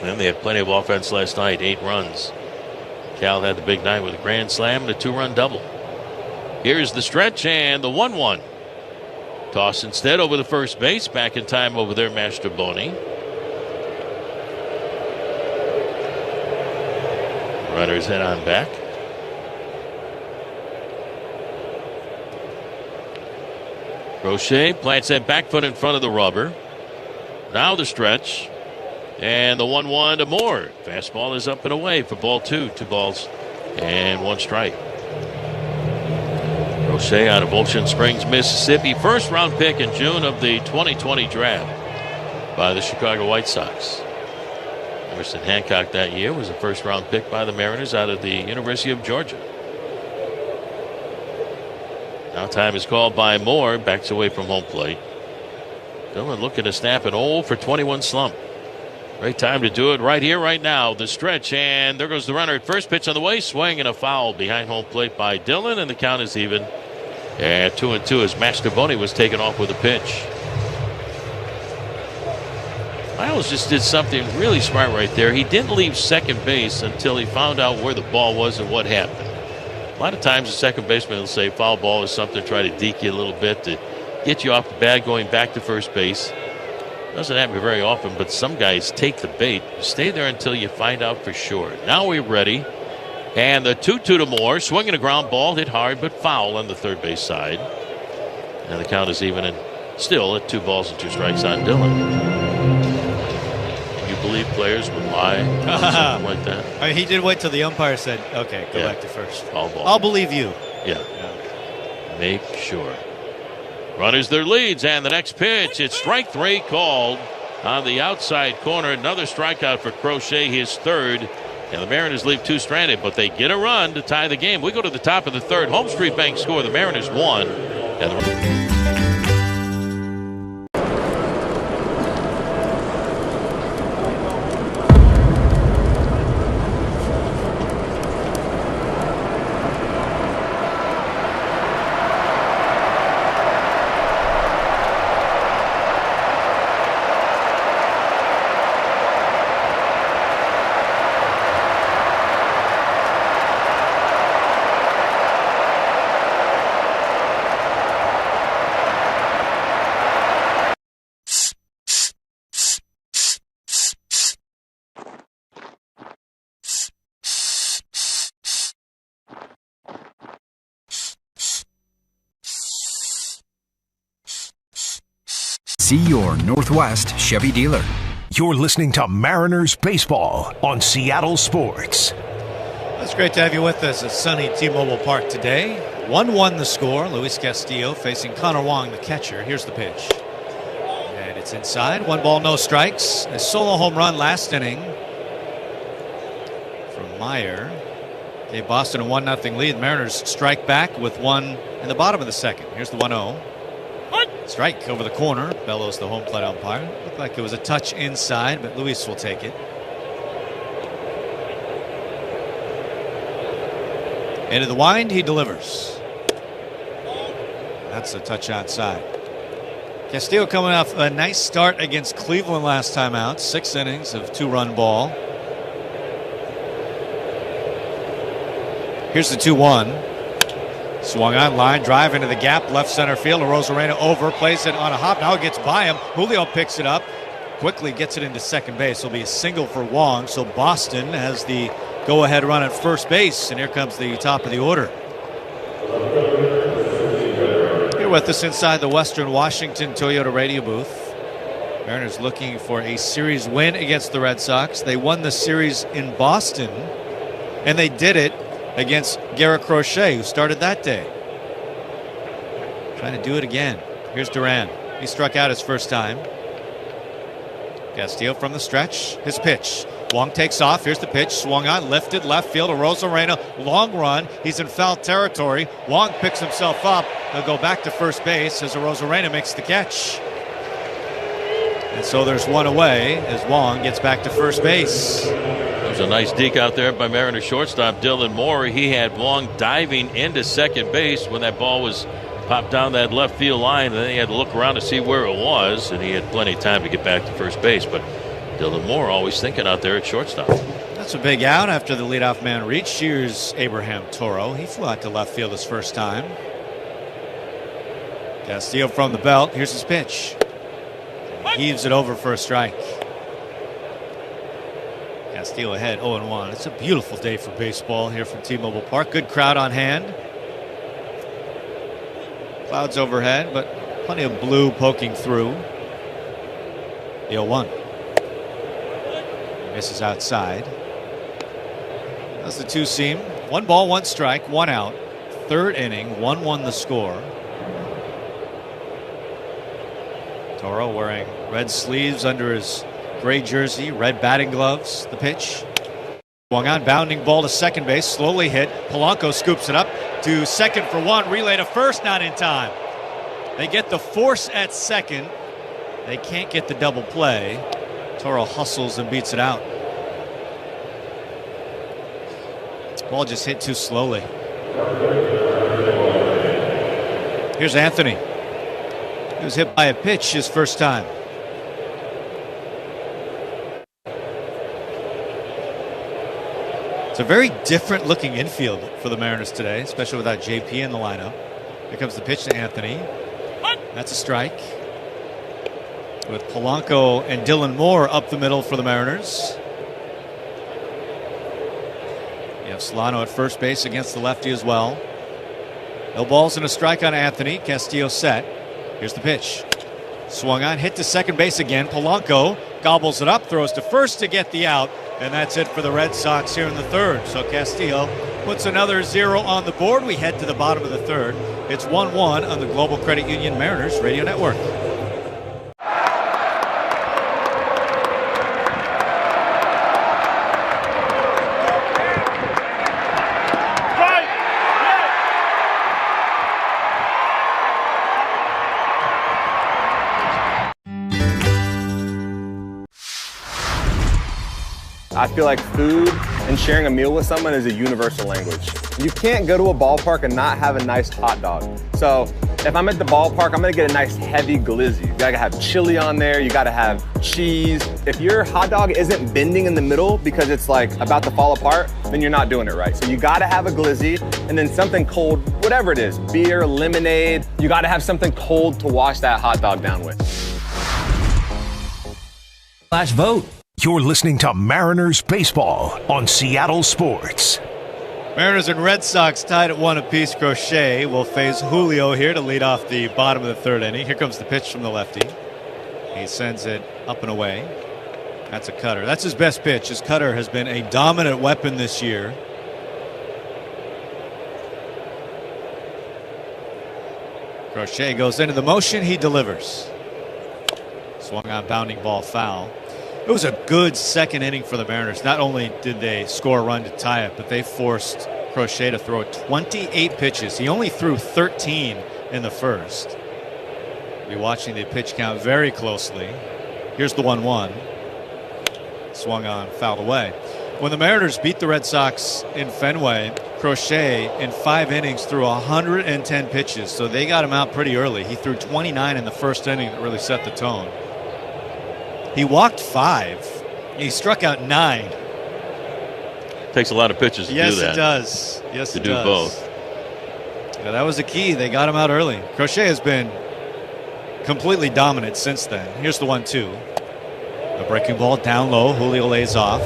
And they had plenty of offense last night. 8 runs. Cal had the big night with a grand slam and a 2-run double. Here's the stretch and the 1-1. Toss instead over the first base. Back in time over there, Mastrobuoni. Runners head on back. Crochet plants that back foot in front of the rubber. Now the stretch. And the 1-1 to Moore. Fastball is up and away for ball 2. 2 balls and 1 strike. Crochet out of Ocean Springs, Mississippi. First round pick in June of the 2020 draft by the Chicago White Sox. Emerson Hancock that year was a first-round pick by the Mariners out of the University of Georgia. Now time is called by Moore. Backs away from home plate. Dillon looking to snap an 0 for 21 slump. Great time to do it right here, right now. The stretch, and there goes the runner at first. Pitch on the way. Swing and a foul behind home plate by Dillon, and the count is even. And 2-2 as Mastrobuoni was taken off with a pitch. Miles just did something really smart right there. He didn't leave second base until he found out where the ball was and what happened. A lot of times the second baseman will say foul ball is something to try to deke you a little bit to get you off the bag going back to first base. Doesn't happen very often, but some guys take the bait. Stay there until you find out for sure. Now we're ready. And the 2-2 to Moore. Swinging a ground ball, hit hard but foul on the third base side. And the count is even and still at 2 balls and 2 strikes on Dillon. You believe players would lie on something like that? I mean, he did wait till the umpire said, okay, go back to first. Foul ball. I'll believe you. Yeah. Make sure. Runners their leads, and the next pitch, it's strike 3 called on the outside corner. Another strikeout for Crochet, his third. And the Mariners leave 2 stranded, but they get a run to tie the game. We go to the top of the third. Home Street Bank score. The Mariners won. And the See your Northwest Chevy dealer. You're listening to Mariners Baseball on Seattle Sports. It's great to have you with us at sunny T-Mobile Park today. 1-1 the score. Luis Castillo facing Connor Wong, the catcher. Here's the pitch. And it's inside. 1 ball, no strikes. A solo home run last inning from Meyer gave Boston a 1-0 lead. The Mariners strike back with 1 in the bottom of the second. Here's the 1-0. Strike over the corner. Bellows the home plate umpire. Looked like it was a touch inside, but Luis will take it. Into the wind, he delivers. That's a touch outside. Castillo coming off a nice start against Cleveland last time out. 6 innings of 2-run ball. Here's the 2-1. Swung on line, drive into the gap, left center field. Arozarena over, plays it on a hop. Now it gets by him. Julio picks it up, quickly gets it into second base. It'll be a single for Wong. So Boston has the go-ahead run at first base, and here comes the top of the order. Here with us inside the Western Washington Toyota radio booth. Mariners looking for a series win against the Red Sox. They won the series in Boston, and they did it against Garrett Crochet, who started that day. Trying to do it again. Here's Duran. He struck out his first time. Castillo from the stretch. His pitch. Wong takes off. Here's the pitch. Swung on, lifted, left field. Arozarena, long run. He's in foul territory. Wong picks himself up. He'll go back to first base as Arozarena makes the catch. And so there's 1 away as Wong gets back to first base. There's a nice deke out there by Mariners shortstop Dylan Moore. He had Wong diving into second base when that ball was popped down that left field line, and then he had to look around to see where it was, and he had plenty of time to get back to first base. But Dylan Moore always thinking out there at shortstop. That's a big out after the leadoff man reached. Here's Abraham Toro. He flew out to left field his first time. Castillo from the belt. Here's his pitch. He heaves it over for a strike. Castillo ahead 0-1. It's a beautiful day for baseball here from T-Mobile Park. Good crowd on hand. Clouds overhead, but plenty of blue poking through. The 0-1. Misses outside. That's the 2-seam. 1 ball, 1 strike, 1 out. 3rd inning, 1-1 the score. Toro wearing red sleeves under his gray jersey, red batting gloves. The pitch. Swung on, bounding ball to second base, slowly hit. Polanco scoops it up to second for one. Relay to first, not in time. They get the force at second. They can't get the double play. Toro hustles and beats it out. Ball just hit too slowly. Here's Anthony. He was hit by a pitch his first time. It's a very different looking infield for the Mariners today, especially without JP in the lineup. Here comes the pitch to Anthony. That's a strike. With Polanco and Dylan Moore up the middle for the Mariners. You have Solano at first base against the lefty as well. No balls and a strike on Anthony. Castillo set. Here's the pitch. Swung on, hit to second base again. Polanco gobbles it up, throws to first to get the out. And that's it for the Red Sox here in the third. So Castillo puts another 0 on the board. We head to the bottom of the third. It's 1-1 on the Global Credit Union Mariners Radio Network. I feel like food and sharing a meal with someone is a universal language. You can't go to a ballpark and not have a nice hot dog. So if I'm at the ballpark, I'm gonna get a nice heavy glizzy. You gotta have chili on there, you gotta have cheese. If your hot dog isn't bending in the middle because it's like about to fall apart, then you're not doing it right. So you gotta have a glizzy and then something cold, whatever it is, beer, lemonade. You gotta have something cold to wash that hot dog down with. Vote. You're listening to Mariners Baseball on Seattle Sports. Mariners and Red Sox tied at 1 apiece. Crochet will face Julio here to lead off the bottom of the third inning. Here comes the pitch from the lefty. He sends it up and away. That's a cutter. That's his best pitch. His cutter has been a dominant weapon this year. Crochet goes into the motion. He delivers. Swung on, bounding ball, foul. It was a good second inning for the Mariners. Not only did they score a run to tie it, but they forced Crochet to throw 28 pitches. He only threw 13 in the first. We'll be watching the pitch count very closely. Here's the 1-1. Swung on, fouled away. When the Mariners beat the Red Sox in Fenway, Crochet in 5 innings threw 110 pitches, so they got him out pretty early. He threw 29 in the first inning that really set the tone. He walked 5. He struck out 9. Takes a lot of pitches to do that. Yes, it does. Yes, it does. To do both. Yeah, that was the key. They got him out early. Crochet has been completely dominant since then. Here's the 1-2. A breaking ball down low. Julio lays off.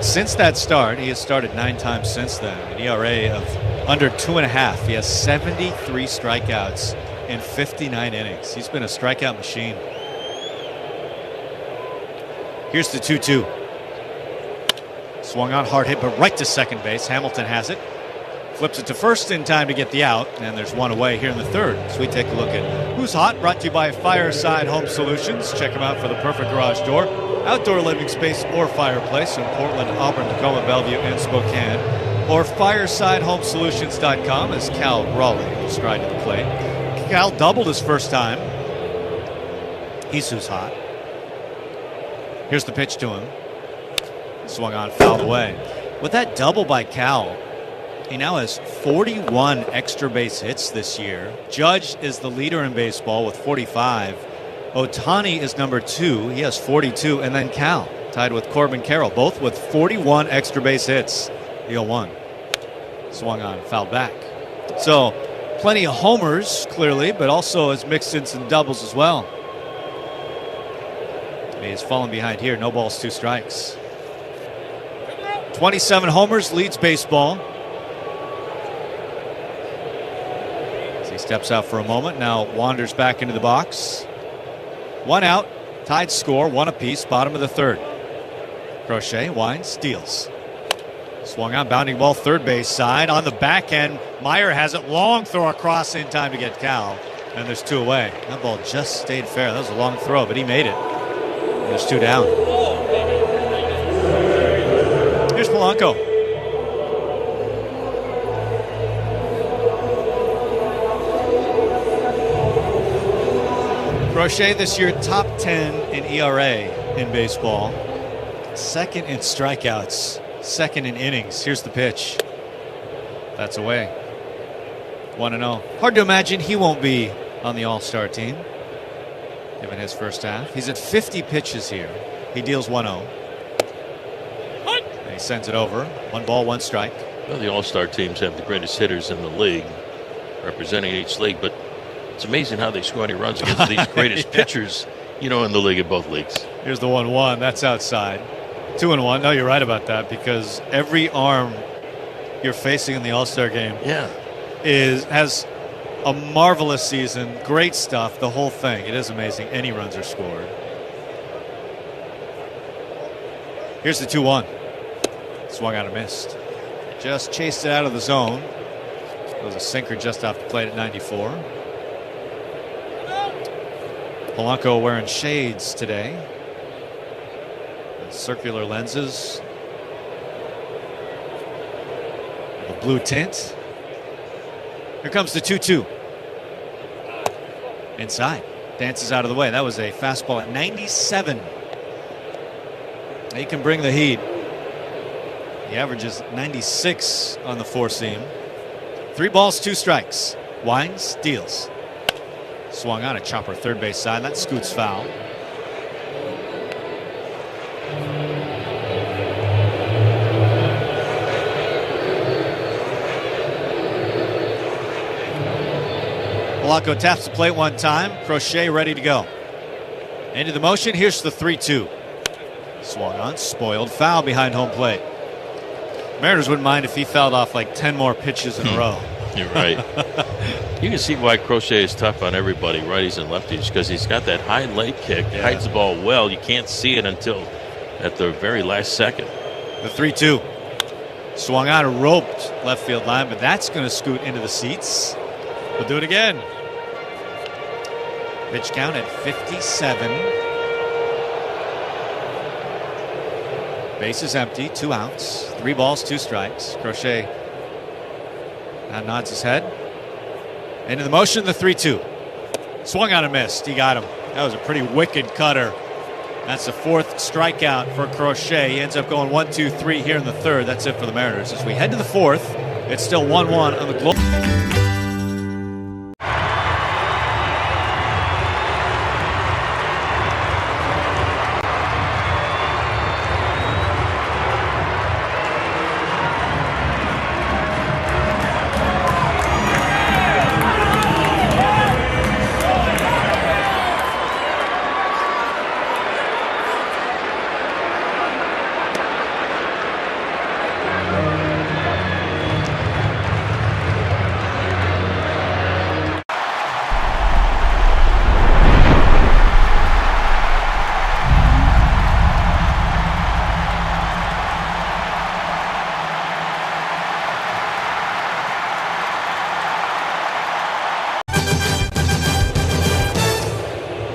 Since that start, he has started 9 times since then. An ERA of under 2.5. He has 73 strikeouts in 59 innings. He's been a strikeout machine. Here's the 2-2. Swung on, hard hit, but right to second base. Hamilton has it. Flips it to first in time to get the out, and there's one away here in the third. So we take a look at Who's Hot, brought to you by Fireside Home Solutions. Check them out for the perfect garage door, outdoor living space, or fireplace in Portland, Auburn, Tacoma, Bellevue, and Spokane. Or firesidehomesolutions.com as Cal Raleigh will stride to the plate. Cal doubled his first time. He's Who's Hot. Here's the pitch to him. Swung on, fouled away. With that double by Cal, he now has 41 extra base hits this year. Judge is the leader in baseball with 45. Ohtani is number 2. He has 42. And then Cal, tied with Corbin Carroll, both with 41 extra base hits. The 0-1. Swung on, fouled back. So plenty of homers, clearly, but also has mixed in some doubles as well. He's fallen behind here. No balls, 2 strikes. 27 homers, leads baseball. As he steps out for a moment, now wanders back into the box. 1 out, tied score, 1 apiece, bottom of the third. Crochet winds, steals. Swung on, bounding ball, third base side. On the back end, Meyer has it. Long throw across in time to get Cal. And there's 2 away. That ball just stayed fair. That was a long throw, but he made it. There's 2 down. Here's Polanco. Crochet this year, top 10 in ERA in baseball. Second in strikeouts. Second in innings. Here's the pitch. That's away. 1-0. Hard to imagine he won't be on the All-Star team, given his first half. He's at 50 pitches here. He deals 1-0. And he sends it over. 1 ball, 1 strike. Well, the All-Star teams have the greatest hitters in the league, representing each league, but it's amazing how they score any runs against these greatest pitchers, in the league, in both leagues. Here's the 1-1. That's outside. 2-1. No, you're right about that, because every arm you're facing in the All-Star game has a marvelous season. Great stuff. The whole thing. It is amazing. Any runs are scored. Here's the 2-1. Swung out and missed. Just chased it out of the zone. It was a sinker just off the plate at 94. Polanco wearing shades today. Circular lenses. A blue tint. Here comes the 2-2. Inside. Dances out of the way. That was a fastball at 97. He can bring the heat. He averages 96 on the 4-seam. 3 balls, 2 strikes. Winds, deals. Swung on a chopper third base side. That scoots foul. Polanco taps the plate one time. Crochet ready to go. Into the motion. Here's the 3-2. Swung on, spoiled, foul behind home plate. Mariners wouldn't mind if he fouled off like 10 more pitches in a row. You're right. You can see why Crochet is tough on everybody, righties and lefties, because he's got that high leg kick. He hides the ball well. You can't see it until at the very last second. The 3-2. Swung on a roped left field line, but that's going to scoot into the seats. We'll do it again. Pitch count at 57. Base is empty, 2 outs, 3 balls, 2 strikes. Crochet nods his head. Into the motion, the 3-2. Swung on and missed. He got him. That was a pretty wicked cutter. That's the 4th strikeout for Crochet. He ends up going 1-2-3 here in the 3rd. That's it for the Mariners. As we head to the 4th, it's still 1-1 on the Globe.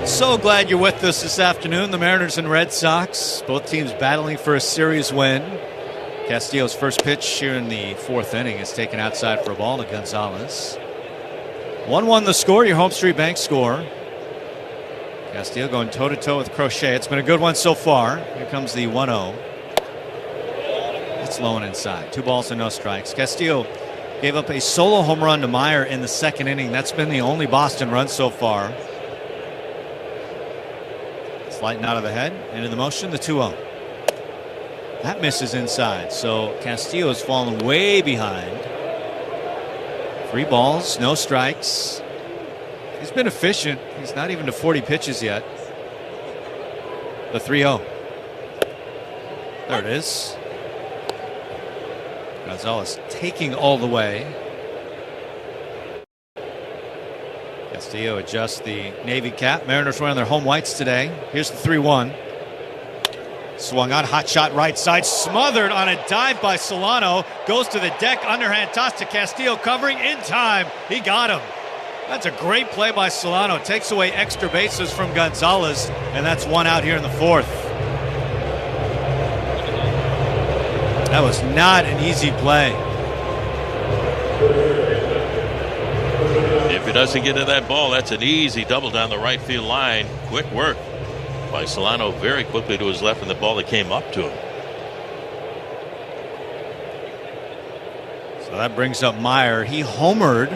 So glad you're with us this afternoon. The Mariners and Red Sox, both teams battling for a series win. Castillo's first pitch here in the 4th inning is taken outside for a ball to Gonzalez. 1-1 the score, your Home Street Bank score. Castillo going toe-to-toe with Crochet. It's been a good one so far. Here comes the 1-0. It's low and inside. 2 balls and no strikes. Castillo gave up a solo home run to Meyer in the 2nd inning. That's been the only Boston run so far. Lighting out of the head, into the motion, the 2-0. That misses inside, so Castillo has fallen way behind. 3 balls, no strikes. He's been efficient. He's not even to 40 pitches yet. The 3-0. There it is. Gonzalez taking all the way. Castillo adjusts the navy cap. Mariners wearing their home whites today. Here's the 3-1. Swung on, hot shot right side, smothered on a dive by Solano. Goes to the deck, underhand toss to Castillo, covering in time. He got him. That's a great play by Solano. Takes away extra bases from Gonzalez, and that's one out here in the fourth. That was not an easy play. If he doesn't get to that ball, that's an easy double down the right field line. Quick work by Solano very quickly to his left, and the ball that came up to him. So that brings up Meyer. He homered.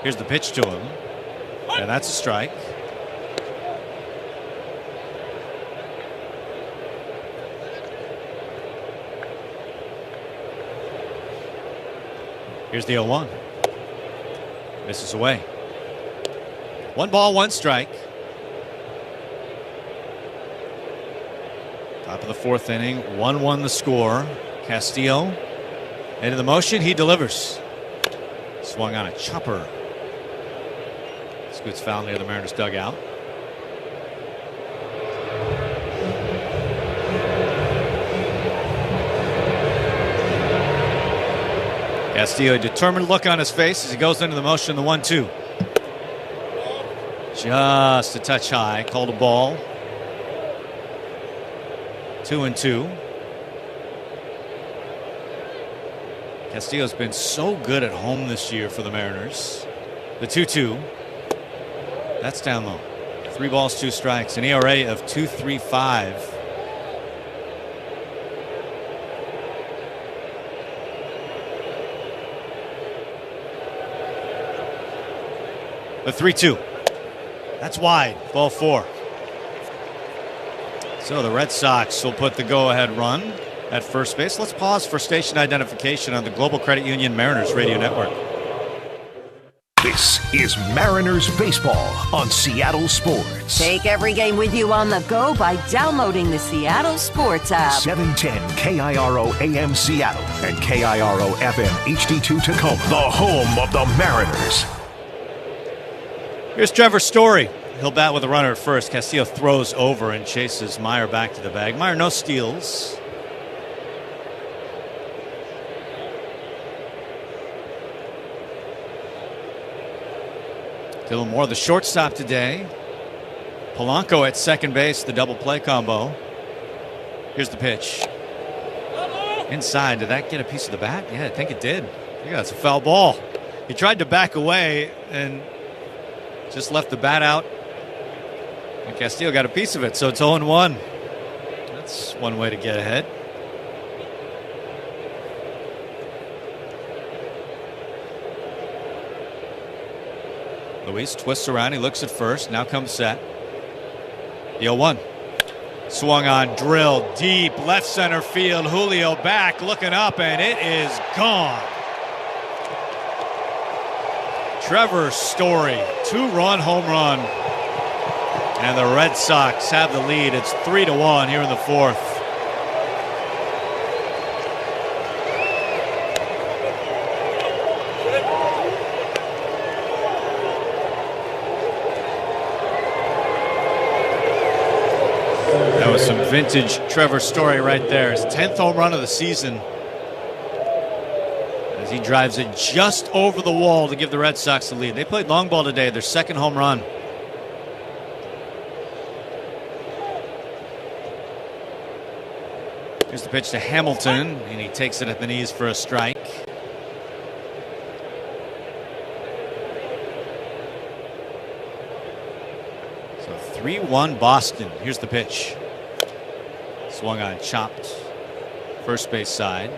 Here's the pitch to him. And that's a strike. Here's the 0-1. Misses away. 1 ball, 1 strike. Top of the fourth inning. 1-1 the score. Castillo into the motion. He delivers. Swung on a chopper. Scoots foul near the Mariners dugout. Castillo, a determined look on his face as he goes into the motion, the 1-2. Just a touch high, called a ball. 2-2. Castillo's been so good at home this year for the Mariners. The 2-2. That's down low. 3 balls, 2 strikes. An ERA of 2.35. The 3-2. That's wide. Ball 4. So the Red Sox will put the go-ahead run at first base. Let's pause for station identification on the Global Credit Union Mariners Radio Network. This is Mariners Baseball on Seattle Sports. Take every game with you on the go by downloading the Seattle Sports app. 710 KIRO AM Seattle and KIRO FM HD2 Tacoma. The home of the Mariners. Here's Trevor Story. He'll bat with a runner at first. Castillo throws over and chases Meyer back to the bag. Meyer, no steals. Dylan Moore, the shortstop today. Polanco at second base, the double play combo. Here's the pitch. Inside, did that get a piece of the bat? Yeah, I think it did. Yeah, that's a foul ball. He tried to back away and just left the bat out. And Castillo got a piece of it, so it's 0-1. That's one way to get ahead. Luis twists around. He looks at first. Now comes set. The 0-1. Swung on, drilled deep left center field. Julio back, looking up, and it is gone. Trevor Story, 2-run home run. And the Red Sox have the lead. It's 3-1 here in the fourth. That was some vintage Trevor Story right there. His 10th home run of the season. As he drives it just over the wall to give the Red Sox the lead. They played long ball today, their second home run. Here's the pitch to Hamilton, and he takes it at the knees for a strike. So 3-1 Boston. Here's the pitch. Swung on, chopped. First base side.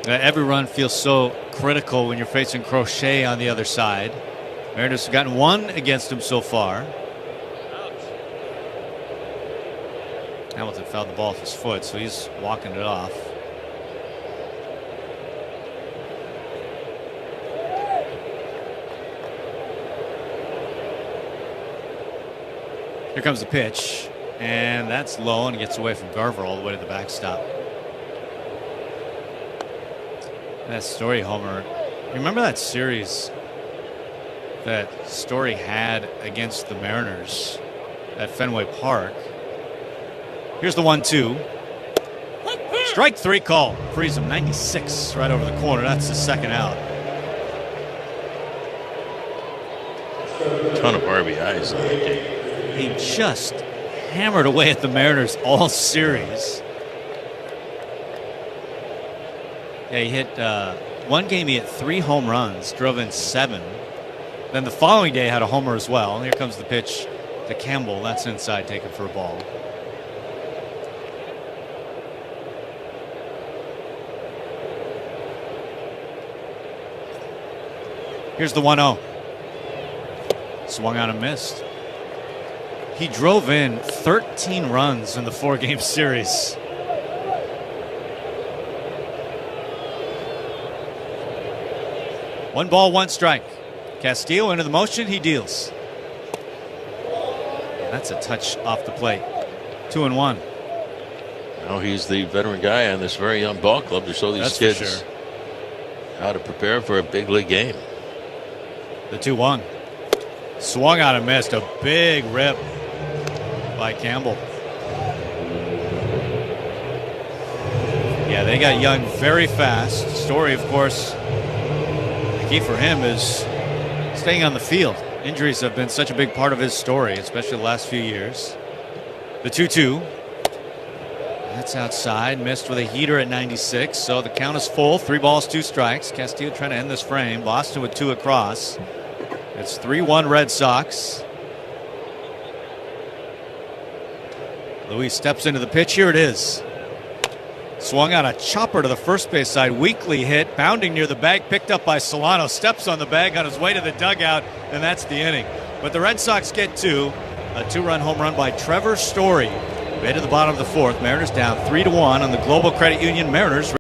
Every run feels so critical when you're facing Crochet on the other side. Mariners have gotten 1 against him so far. Hamilton fouled the ball off his foot, so he's walking it off. Here comes the pitch, and that's low, and it gets away from Garver all the way to the backstop. That Story homer. Remember that series that Story had against the Mariners at Fenway Park? Here's the 1-2. Strike 3 call. Frees him 96 right over the corner. That's the second out. Ton of RBIs in that game. He just hammered away at the Mariners all series. Yeah, he hit one game. He hit 3 home runs, drove in 7. Then the following day had a homer as well. Here comes the pitch to Campbell. That's inside, taken for a ball. Here's the 1-0. Swung on and missed. He drove in 13 runs in the 4-game series. One ball, one strike. Castillo into the motion. He deals. That's a touch off the plate. 2-1. Now he's the veteran guy on this very young ball club to show these kids how to prepare for a big league game. The 2-1. Swung on and missed. A big rip by Campbell. Yeah, they got Young very fast. Story, of course, the key for him is staying on the field. Injuries have been such a big part of his story, especially the last few years. The 2-2. That's outside. Missed with a heater at 96. So the count is full. 3 balls, 2 strikes. Castillo trying to end this frame. Boston with 2 across. It's 3-1 Red Sox. Luis steps into the pitch. Here it is. Swung on a chopper to the first base side. Weakly hit. Bounding near the bag. Picked up by Solano. Steps on the bag on his way to the dugout. And that's the inning. But the Red Sox get 2. A 2-run home run by Trevor Story. Way to the bottom of the 4th. Mariners down 3-1 on the Global Credit Union Mariners.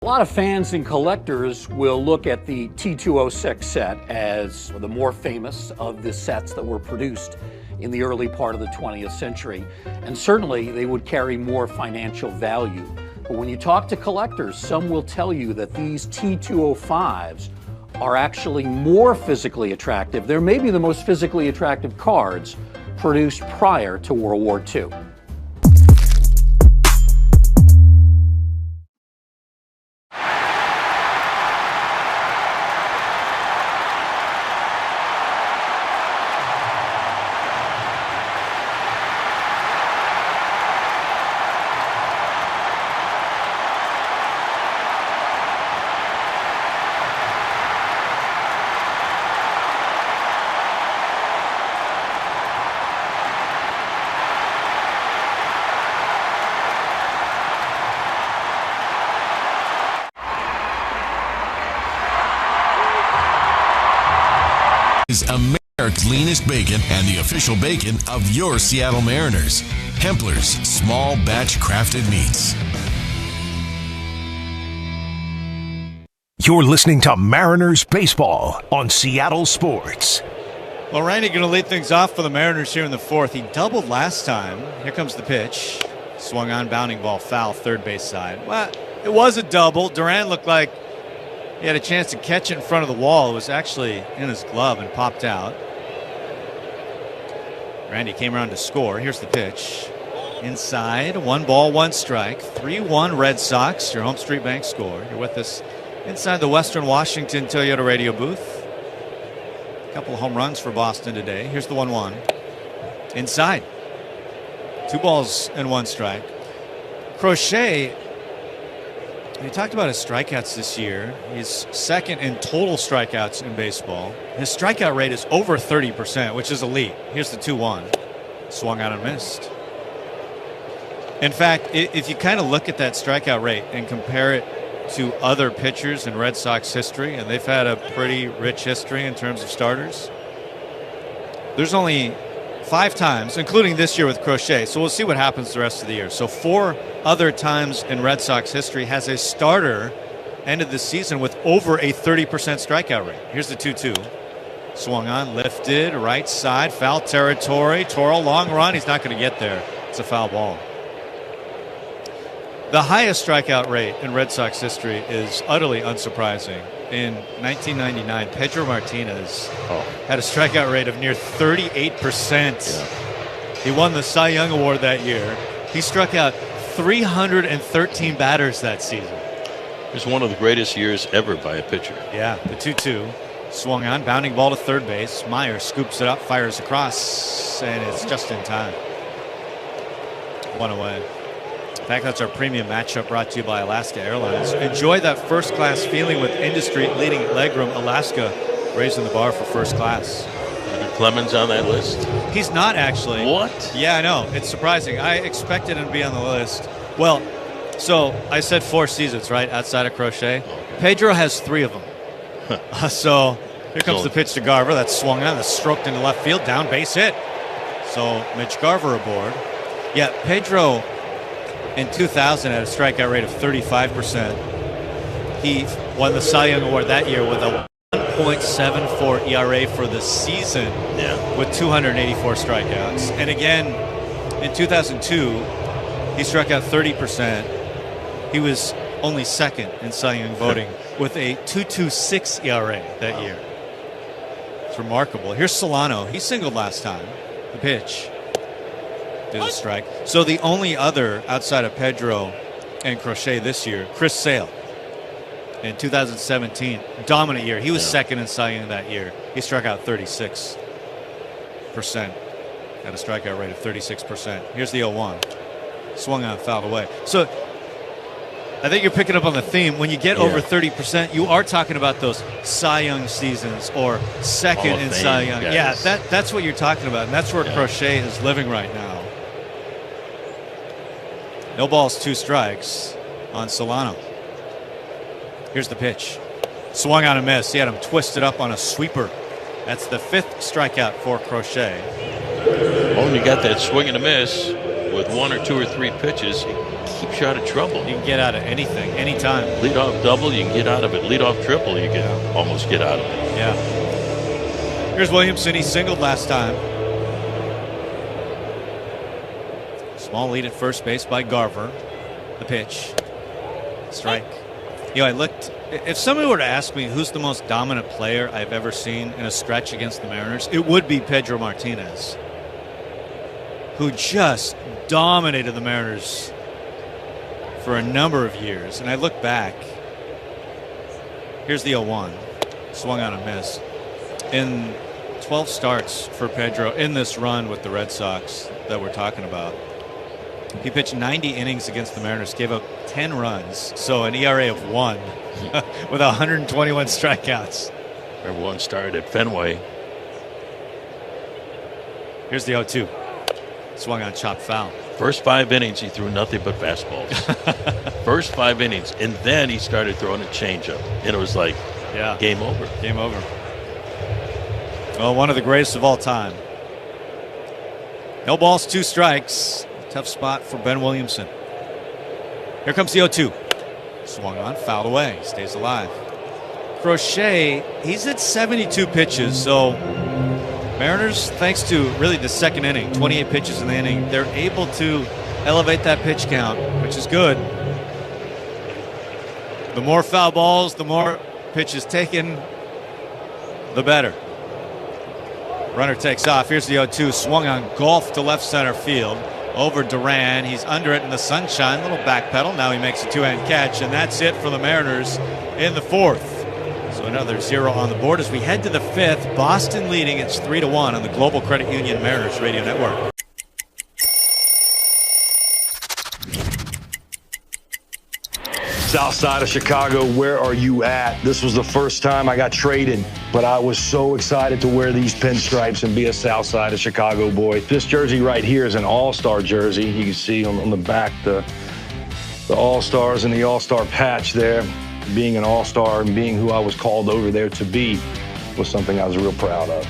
A lot of fans and collectors will look at the T206 set as the more famous of the sets that were produced in the early part of the 20th century. And certainly they would carry more financial value. But when you talk to collectors, some will tell you that these T205s are actually more physically attractive. They're maybe the most physically attractive cards produced prior to World War II. Is America's leanest bacon and the official bacon of your Seattle Mariners. Hempler's small batch crafted meats. You're listening to Mariners Baseball on Seattle Sports. Well, Randy going to lead things off for the Mariners here in the 4th. He doubled last time. Here comes the pitch. Swung on, bounding ball, foul, third base side. Well, it was a double. Duran looked like he had a chance to catch it in front of the wall. It was actually in his glove and popped out. Randy came around to score. Here's the pitch. Inside, 1 ball, 1 strike. 3-1 Red Sox, your Home Street Bank score. You're with us inside the Western Washington Toyota radio booth. A couple of home runs for Boston today. Here's the 1-1. Inside. 2 balls and 1 strike. Crochet, we talked about his strikeouts this year. He's second in total strikeouts in baseball. His strikeout rate is over 30%, which is elite. Here's the 2-1. Swung out and missed. In fact, if you kind of look at that strikeout rate and compare it to other pitchers in Red Sox history, and they've had a pretty rich history in terms of starters, there's only 5 times, including this year with Crochet, so we'll see what happens the rest of the year. So 4 other times in Red Sox history has a starter ended the season with over a 30% strikeout rate. Here's the 2-2. Swung on, lifted, right side, foul territory. Toro, long run. He's not going to get there. It's a foul ball. The highest strikeout rate in Red Sox history is utterly unsurprising. In 1999, Pedro Martinez had a strikeout rate of near 38%. Yeah. He won the Cy Young Award that year. He struck out 313 batters that season. It was one of the greatest years ever by a pitcher. Yeah, the 2-2. Swung on, bounding ball to third base. Meyer scoops it up, fires across, and it's just in time. One away. In fact, that's our premium matchup brought to you by Alaska Airlines. Enjoy that first-class feeling with industry-leading legroom. Alaska raising the bar for first class. Clemens on that list? He's not, actually. What? Yeah, I know. It's surprising. I expected him to be on the list. Well, so I said 4 seasons, right, outside of Crochet. Pedro has 3 of them. So here comes the pitch to Garver. That's swung on. That's stroked into left field. Down base hit. So Mitch Garver aboard. Yeah, Pedro in 2000 had a strikeout rate of 35%. He won the Cy Young Award that year with a 1.74 ERA for the season with 284 strikeouts. And again, in 2002, he struck out 30%. He was only second in Cy Young voting with a 2.26 ERA that year. It's remarkable. Here's Solano. He singled last time. The pitch. Did a strike. So the only other outside of Pedro and Crochet this year, Chris Sale. In 2017, dominant year. He was second in Cy Young that year. He struck out 36%. Had a strikeout rate of 36%. Here's the 0-1. Swung on, fouled away. So I think you're picking up on the theme. When you get over 30%, you are talking about those Cy Young seasons or second in Cy Young. Guys. Yeah, that's what you're talking about, and that's where Crochet is living right now. No balls, 2 strikes on Solano. Here's the pitch. Swung on a miss. He had him twisted up on a sweeper. That's the 5th strikeout for Crochet. Well, when you got that swing and a miss with 1 or 2 or 3 pitches, it keeps you out of trouble. You can get out of anything, anytime. Lead off double, you can get out of it. Lead off triple, you can almost get out of it. Yeah. Here's Williamson. He singled last time. Small lead at first base by Garver. The pitch. Strike. You know, I looked. If somebody were to ask me who's the most dominant player I've ever seen in a stretch against the Mariners, it would be Pedro Martinez, who just dominated the Mariners for a number of years. And I look back. Here's the 0-1. Swung on a miss. In 12 starts for Pedro in this run with the Red Sox that we're talking about, he pitched 90 innings against the Mariners, gave up 10 runs, so an ERA of 1 with 121 strikeouts. Everyone started at Fenway. Here's the 0-2. Swung on, chopped foul. First 5 innings, he threw nothing but fastballs. First 5 innings, and then he started throwing a changeup, and it was like, game over. Game over. Well, one of the greatest of all time. No balls, 2 strikes. Tough spot for Ben Williamson. Here comes the 0-2. Swung on, fouled away. Stays alive. Crochet, he's at 72 pitches, so Mariners, thanks to really the second inning, 28 pitches in the inning, they're able to elevate that pitch count, which is good. The more foul balls, the more pitches taken, the better. Runner takes off. Here's the 0-2. Swung on, golf to left center field. Over Duran. He's under it in the sunshine. Little back pedal. Now he makes a 2-hand catch, and that's it for the Mariners in the 4th. So another 0 on the board as we head to the 5th. Boston leading. It's 3-1 on the Global Credit Union Mariners Radio Network. South side of Chicago, where are you at? This was the first time I got traded, but I was so excited to wear these pinstripes and be a South side of Chicago boy. This jersey right here is an all-star jersey. You can see on the back the all-stars and the all-star patch there. Being an all-star and being who I was called over there to be was something I was real proud of.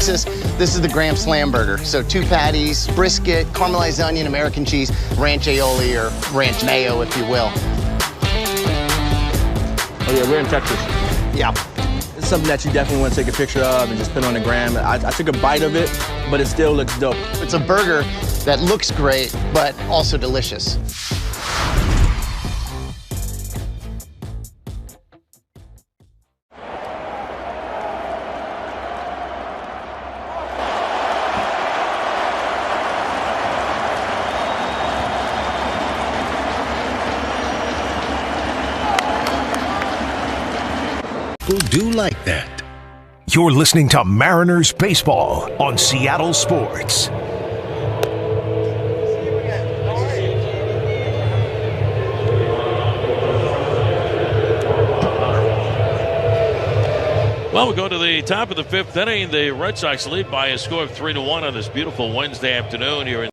Texas, this is the Grand Slam burger. So 2 patties, brisket, caramelized onion, American cheese, ranch aioli, or ranch mayo, if you will. Oh yeah, we're in Texas. Yeah. It's something that you definitely want to take a picture of and just put on the gram. I took a bite of it, but it still looks dope. It's a burger that looks great, but also delicious. People do like that. You're listening to Mariners Baseball on Seattle Sports. Well, we go to the top of the 5th inning. The Red Sox lead by a score of 3-1 on this beautiful Wednesday afternoon here in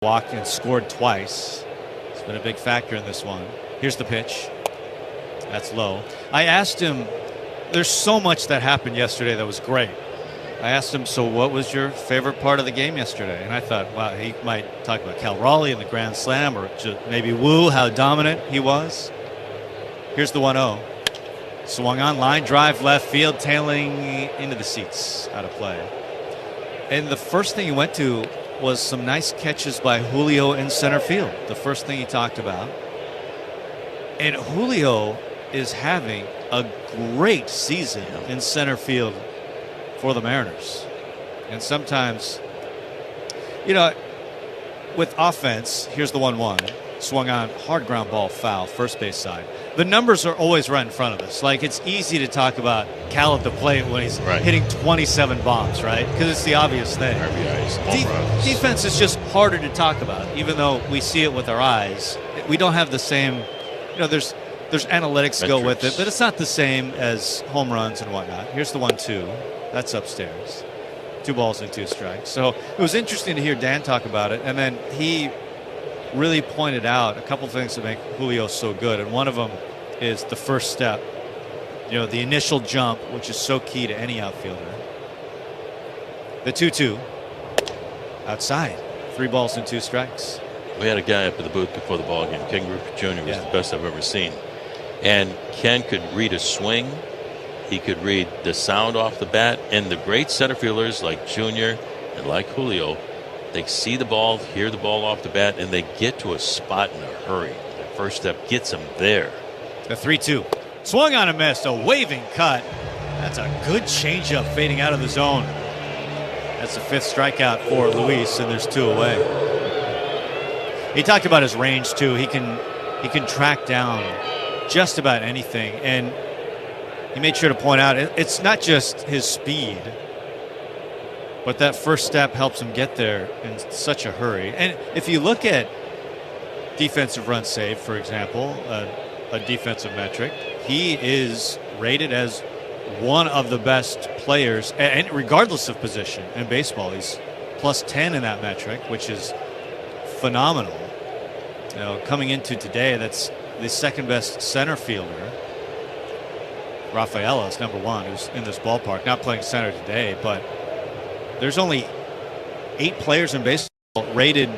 walked and scored twice. It's been a big factor in this one. Here's the pitch. That's low. I asked him, there's so much that happened yesterday that was great. I asked him, so what was your favorite part of the game yesterday? And I thought, wow, he might talk about Cal Raleigh and the Grand Slam, or just maybe Wu, how dominant he was. Here's the 1-0. Swung on, line drive, left field, tailing into the seats, out of play. And the first thing he went to was some nice catches by Julio in center field. The first thing he talked about. And Julio is having a great season in center field for the Mariners. And sometimes, you know, with offense, here's the 1-1. Swung on, hard ground ball, foul, first base side. The numbers are always right in front of us. Like, it's easy to talk about Cal at the plate when he's hitting 27 bombs, right? Because it's the obvious thing. Defense is just harder to talk about, even though we see it with our eyes. We don't have the same, you know, there's analytics go with it, but it's not the same as home runs and whatnot. Here's the 1-2. That's upstairs. 2 balls and 2 strikes. So it was interesting to hear Dan talk about it, and then he really pointed out a couple things that make Julio so good, and one of them is the first step. You know, the initial jump, which is so key to any outfielder. The 2-2 outside. 3 balls and 2 strikes. We had a guy up at the booth before the ball game. Ken Griffey Jr. was the best I've ever seen. And Ken could read a swing. He could read the sound off the bat. And the great center fielders like Jr. and like Julio, they see the ball, hear the ball off the bat, and they get to a spot in a hurry. That first step gets them there. The 3-2. Swung on and missed. A waving cut. That's a good changeup fading out of the zone. That's the 5th strikeout for Luis, and there's 2 away. He talked about his range, too. He can track down just about anything. And he made sure to point out it's not just his speed, but that first step helps him get there in such a hurry. And if you look at defensive runs saved, for example, a defensive metric, he is rated as one of the best players, and regardless of position in baseball. He's plus 10 in that metric, which is phenomenal. You know, coming into today, that's the second best center fielder. Rafaela is number 1, who's in this ballpark, not playing center today, but there's only 8 players in baseball rated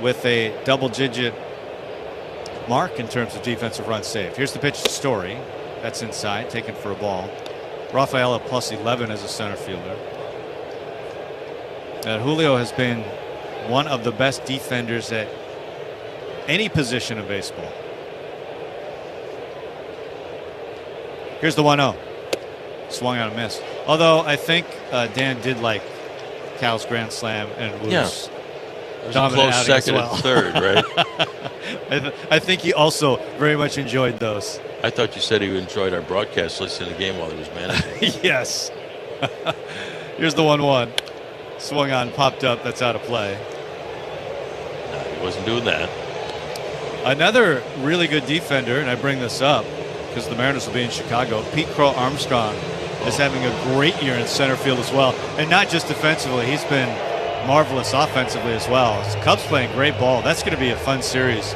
with a double-digit mark in terms of defensive runs saved. Here's the pitch to Story. That's inside, taken for a ball. Rafaela plus 11 as a center fielder. Julio has been one of the best defenders at any position in baseball. Here's the 1-0. Swung on a miss. Although I think Dan did like Cal's grand slam and Wu's dominant outing second as well. and third, right? I think he also very much enjoyed those. I thought you said he enjoyed our broadcast listening to the game while he was managing. Yes. Here's the 1-1. Swung on, popped up. That's out of play. No, he wasn't doing that. Another really good defender, and I bring this up because the Mariners will be in Chicago. Pete Crow Armstrong is having a great year in center field as well. And not just defensively. He's been marvelous offensively as well. Cubs playing great ball. That's going to be a fun series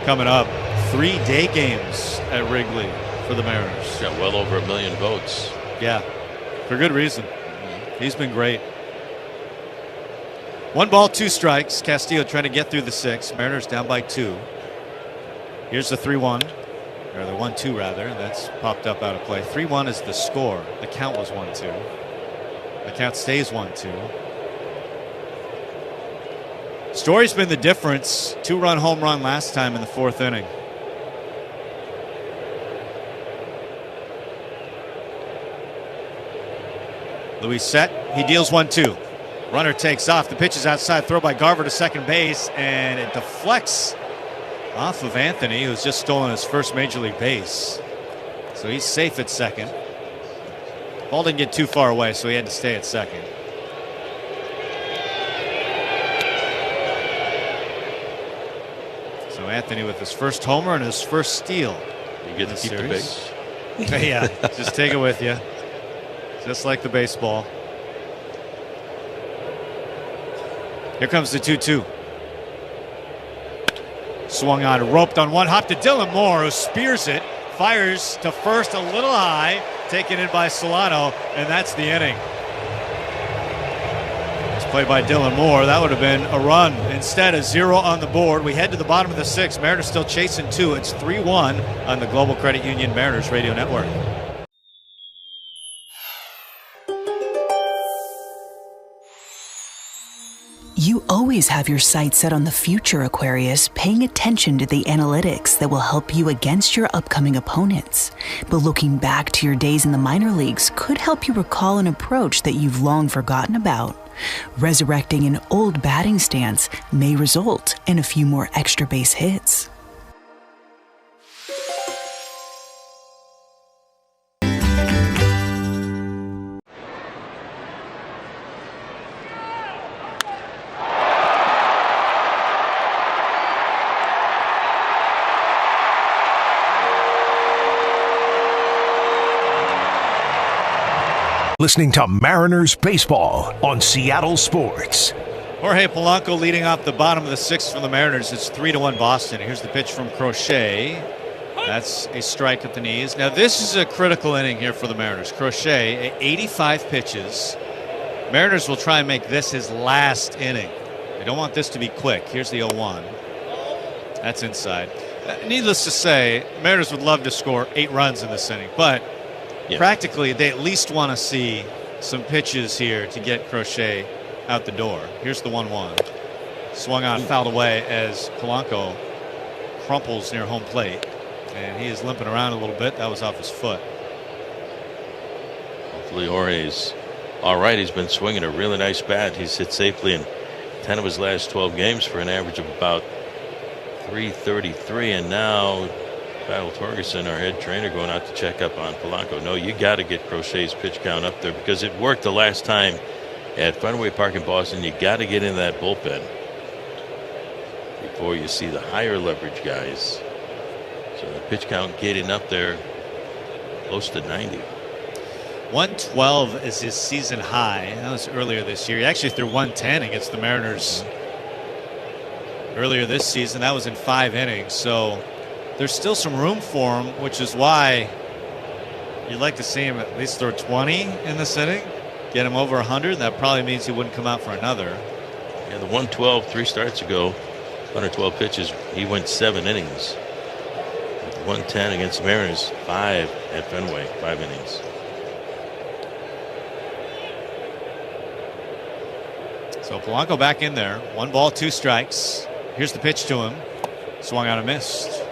coming up. 3 day games at Wrigley for the Mariners. Got well over 1 million votes. Yeah, for good reason. He's been great. 1 ball, 2 strikes. Castillo trying to get through the 6. Mariners down by 2. Here's the 3-1. Or the 1-2 rather. That's popped up out of play. 3-1 is the score. The count was 1-2. The count stays 1-2. Story's been the difference. 2-run home run last time in the 4th inning. Luis set. He deals 1-2. Runner takes off. The pitch is outside. Throw by Garver to second base, and it deflects off of Anthony, who's just stolen his first major league base. So he's safe at second. Ball didn't get too far away, so he had to stay at second. So Anthony with his first homer and his first steal. You get to keep the base. Yeah, just take it with you. Just like the baseball. Here comes the 2-2. Swung on, roped on one hop to Dylan Moore, who spears it, fires to first a little high, taken in by Solano, and that's the inning. It's played by Dylan Moore. That would have been a run. Instead, a 0 on the board. We head to the bottom of the 6th. Mariners still chasing 2. It's 3-1 on the Global Credit Union Mariners Radio Network. You always have your sights set on the future, Aquarius, paying attention to the analytics that will help you against your upcoming opponents. But looking back to your days in the minor leagues could help you recall an approach that you've long forgotten about. Resurrecting an old batting stance may result in a few more extra base hits. Listening to Mariners baseball on Seattle Sports. Jorge Polanco leading off the bottom of the 6th for the Mariners. It's 3-1 Boston. Here's the pitch from Crochet. That's a strike at the knees. Now this is a critical inning here for the Mariners. Crochet, 85 pitches. Mariners will try and make this his last inning. They don't want this to be quick. Here's the 0-1. That's inside. Needless to say, Mariners would love to score 8 runs in this inning, but practically, they at least want to see some pitches here to get Crochet out the door. Here's the 1-1. Swung on, fouled away as Polanco crumples near home plate. And he is limping around a little bit. That was off his foot. Hopefully Jorge's all right. He's been swinging a really nice bat. He's hit safely in 10 of his last 12 games for an average of about .333. And now Kyle Torgerson, our head trainer, going out to check up on Polanco. No, you got to get Crochet's pitch count up there because it worked the last time at Fenway Park in Boston. You got to get in that bullpen before you see the higher leverage guys. So the pitch count getting up there close to 90. 112 is his season high. That was earlier this year. He actually threw 110 against the Mariners earlier this season. That was in 5 innings. So there's still some room for him, which is why you'd like to see him at least throw 20 in this inning, get him over 100. That probably means he wouldn't come out for another. Yeah, the 112 3 starts ago, 112 pitches, he went 7 innings. 110 against the Mariners, 5 at Fenway, 5 innings. So Polanco back in there. 1 ball, 2 strikes. Here's the pitch to him. Swung out and missed.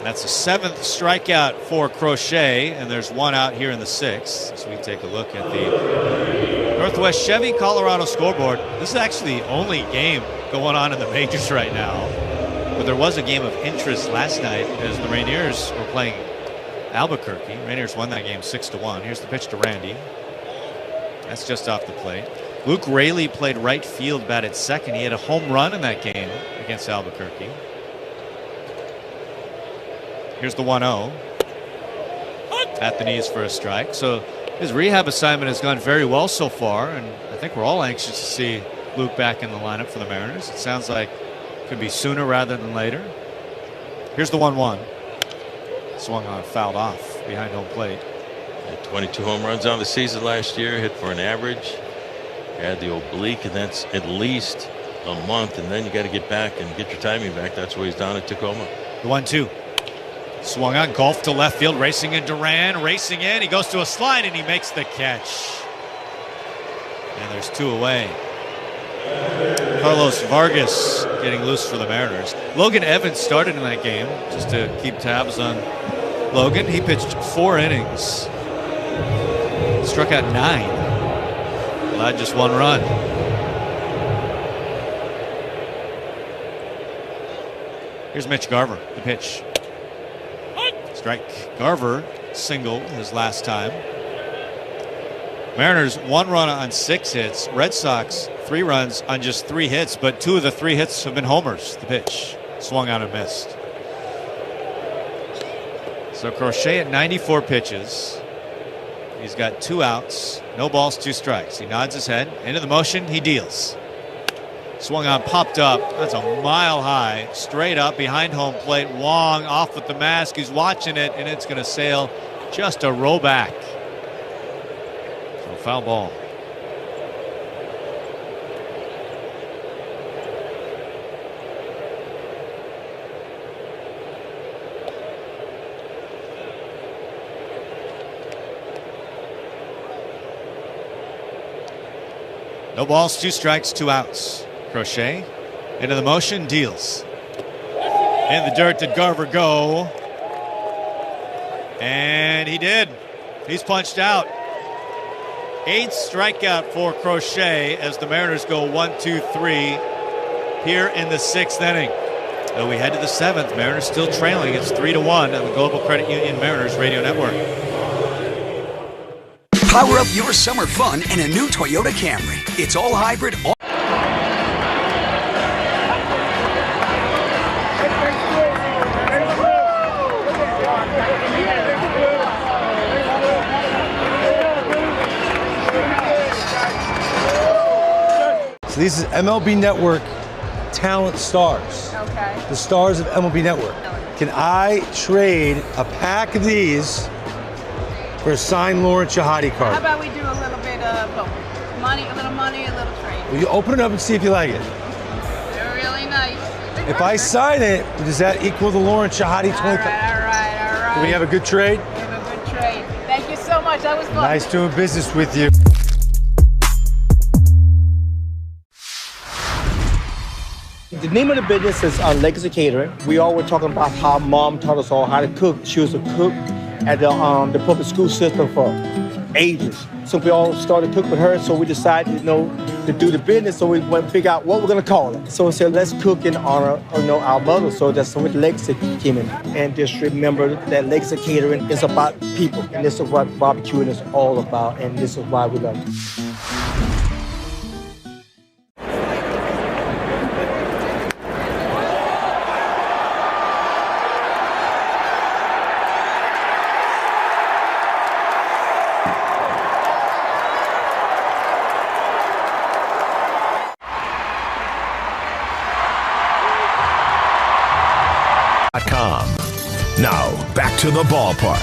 That's the 7th strikeout for Crochet, and there's 1 out here in the 6th. So we take a look at the Northwest Chevy Colorado scoreboard. This is actually the only game going on in the majors right now. But there was a game of interest last night as the Rainiers were playing Albuquerque. Rainiers won that game 6-1. Here's the pitch to Randy. That's just off the plate. Luke Raley played right field, batted second. He had a home run in that game against Albuquerque. Here's the 1-0. At the knees for a strike. So his rehab assignment has gone very well so far, and I think we're all anxious to see Luke back in the lineup for the Mariners. It sounds like it could be sooner rather than later. Here's the 1-1. Swung on, fouled off behind home plate. Had 22 home runs on the season last year, hit for an average. Had the oblique, and that's at least a month, and then you got to get back and get your timing back. That's where he's down at Tacoma. The 1-2. Swung on, golf to left field, racing in Duran, racing in. He goes to a slide, and he makes the catch. And there's 2 away. Carlos Vargas getting loose for the Mariners. Logan Evans started in that game, just to keep tabs on Logan. He pitched 4 innings. Struck out 9. Allowed just 1 run. Here's Mitch Garver, the pitch. Strike. Garver singled his last time. Mariners 1 run on 6 hits. Red Sox 3 runs on just 3 hits, but 2 of the 3 hits have been homers. The pitch swung out and missed. So Crochet at 94 pitches. He's got 2 outs, no balls, 2 strikes. He nods his head into the motion. He deals. Swung on, popped up. That's a mile high. Straight up behind home plate. Wong off with the mask. He's watching it, and it's going to sail just a row back. So foul ball. No balls, 2 strikes, 2 outs. Crochet into the motion, deals. In the dirt, did Garver go? And he did. He's punched out. 8th strikeout for Crochet as the Mariners go 1-2-3 here in the 6th inning. Though we head to the 7th, Mariners still trailing. It's 3-1 on the Global Credit Union Mariners Radio Network. Power up your summer fun in a new Toyota Camry. It's all hybrid. So this is MLB Network Talent Stars. Okay. The stars of MLB Network. Can I trade a pack of these for a signed Lauren Shahadi card? How about we do a little bit of both? Money, a little trade. Will you open it up and see if you like it? They're really nice. If I sign it, does that equal the Lauren Shahadi 20? All right. Do we have a good trade? We have a good trade. Thank you so much. That was fun. Nice doing business with you. The name of the business is Legacy Catering. We all were talking about how mom taught us all how to cook. She was a cook at the public school system for ages. So we all started to cook with her, so we decided, to do the business, so we went to figure out what we're gonna call it. So we said, let's cook in honor of, our mother, so that's what Legacy came in. And just remember that Legacy Catering is about people, and this is what barbecuing is all about, and this is why we love it. Now, back to the ballpark.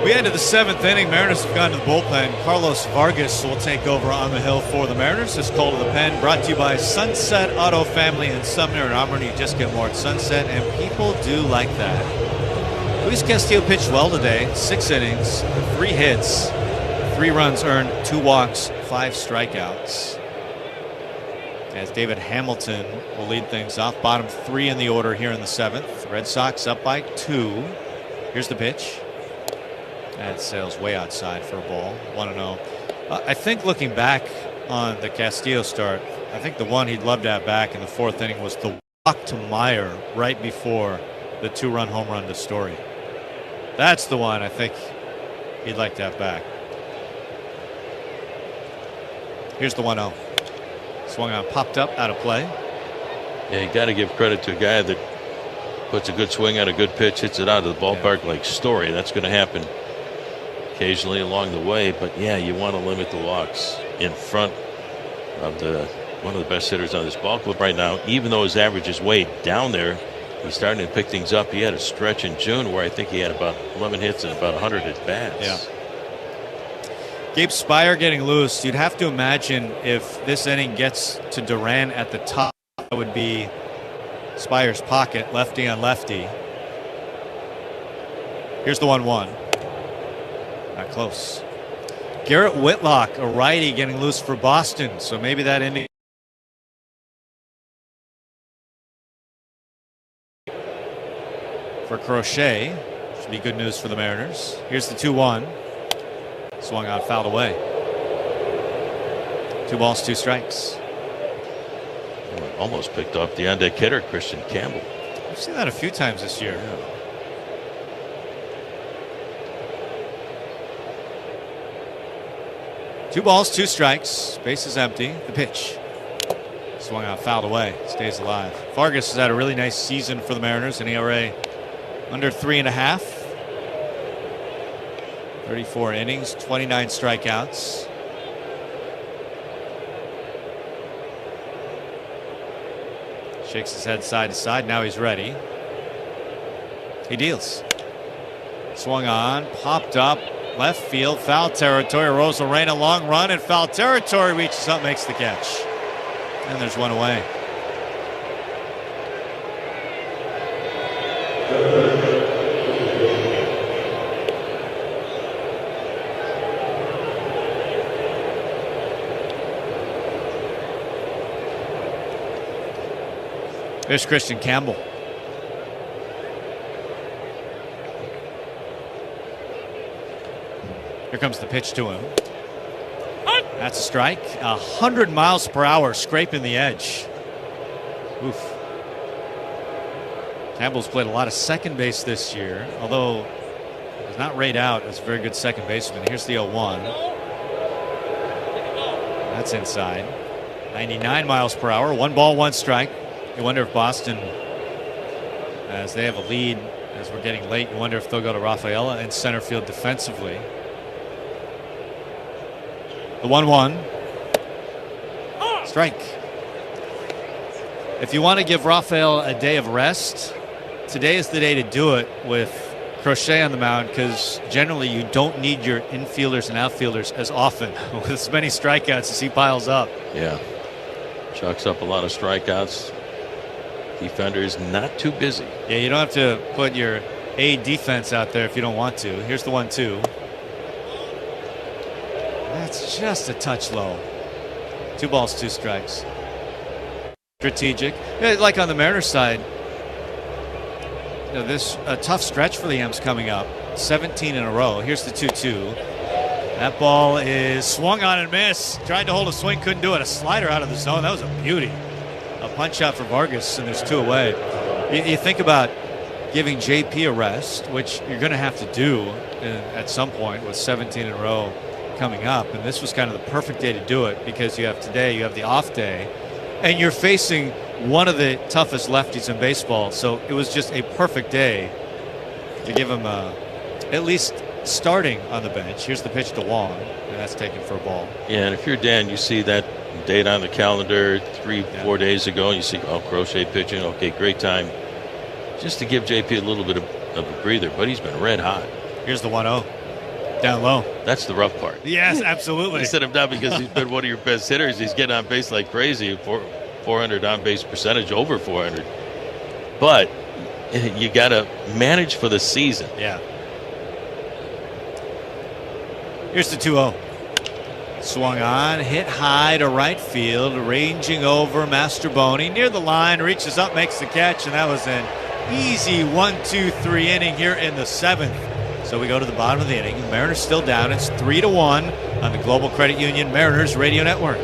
We head to the 7th inning. Mariners have gone to the bullpen. Carlos Vargas will take over on the hill for the Mariners. This call to the pen brought to you by Sunset Auto Family in Sumner and Auburn. You just get more at Sunset, and people do like that. Luis Castillo pitched well today. 6 innings, 3 hits, 3 runs earned, 2 walks, 5 strikeouts. As David Hamilton will lead things off. Bottom 3 in the order here in the 7th. Red Sox up by 2. Here's the pitch. That sails way outside for a ball. 1-0. I think looking back on the Castillo start, I think the one he'd love to have back in the 4th inning was the walk to Meyer right before the 2-run home run to Story. That's the one I think he'd like to have back. Here's the 1-0. Swung on, popped up, out of play. Yeah, you got to give credit to a guy that puts a good swing on a good pitch, hits it out of the ballpark like Story. That's going to happen occasionally along the way. But yeah, you want to limit the walks in front of one of the best hitters on this ball club right now. Even though his average is way down there, he's starting to pick things up. He had a stretch in June where I think he had about 11 hits and about 100 at bats. Yeah. Gabe Spire getting loose. You'd have to imagine if this inning gets to Duran at the top, that would be Spire's pocket, lefty on lefty. Here's the 1-1. Not close. Garrett Whitlock, a righty, getting loose for Boston. So maybe that inning. For Crochet. Should be good news for the Mariners. Here's the 2-1. Swung out, fouled away. 2 balls, 2 strikes. Almost picked off the on-deck hitter, Christian Campbell. I've seen that a few times this year. Yeah. Two balls, 2 strikes. Base is empty. The pitch. Swung out, fouled away. Stays alive. Vargas has had a really nice season for the Mariners. An ERA under 3.5. 34 innings, 29 strikeouts. Shakes his head side to side. Now he's ready. He deals. Swung on, popped up, left field, foul territory. Rosarena, long run in foul territory, reaches up, makes the catch. And there's one away. There's Christian Campbell. Here comes the pitch to him. That's a strike. 100 miles per hour, scraping the edge. Oof. Campbell's played a lot of second base this year, although he's not rayed out as a very good second baseman. Here's the 0-1. That's inside. 99 miles per hour. 1 ball, 1 strike. You wonder if Boston, as they have a lead, as we're getting late, you wonder if they'll go to Rafaela in center field defensively. The 1-1. Strike. If you want to give Rafael a day of rest, today is the day to do it with Crochet on the mound, because generally you don't need your infielders and outfielders as often with as many strikeouts as he piles up. Yeah. Chucks up a lot of strikeouts. Defender's not too busy. Yeah, you don't have to put your A defense out there if you don't want to. Here's the 1-2. That's just a touch low. 2 balls, 2 strikes. Strategic. Like on the Mariners side, this a tough stretch for the M's coming up. 17 in a row. Here's the 2-2. That ball is swung on and missed. Tried to hold a swing, couldn't do it. A slider out of the zone. That was a beauty. A punch out for Vargas, and there's 2 away. You think about giving JP a rest, which you're going to have to do at some point with 17 in a row coming up. And this was kind of the perfect day to do it, because you have the off day, and you're facing one of the toughest lefties in baseball. So it was just a perfect day to give him at least starting on the bench. Here's the pitch to Wong, and that's taken for a ball. Yeah, and if you're Dan, you see that date on the calendar 3-4 days ago, and you see, Crochet pitching. Okay, great time. Just to give JP a little bit of a breather, but he's been red hot. Here's the 1-0. Down low. That's the rough part. Yes, absolutely. You set him down because he's been one of your best hitters. He's getting on base like crazy. 400 on base percentage, over 400. But you got to manage for the season. Yeah. Here's the 2-0. Swung on, hit high to right field, ranging over Masterboni near the line, reaches up, makes the catch, and that was an easy 1-2-3 inning here in the 7th. So we go to the bottom of the inning. The Mariners still down. It's 3-1 on the Global Credit Union Mariners Radio Network.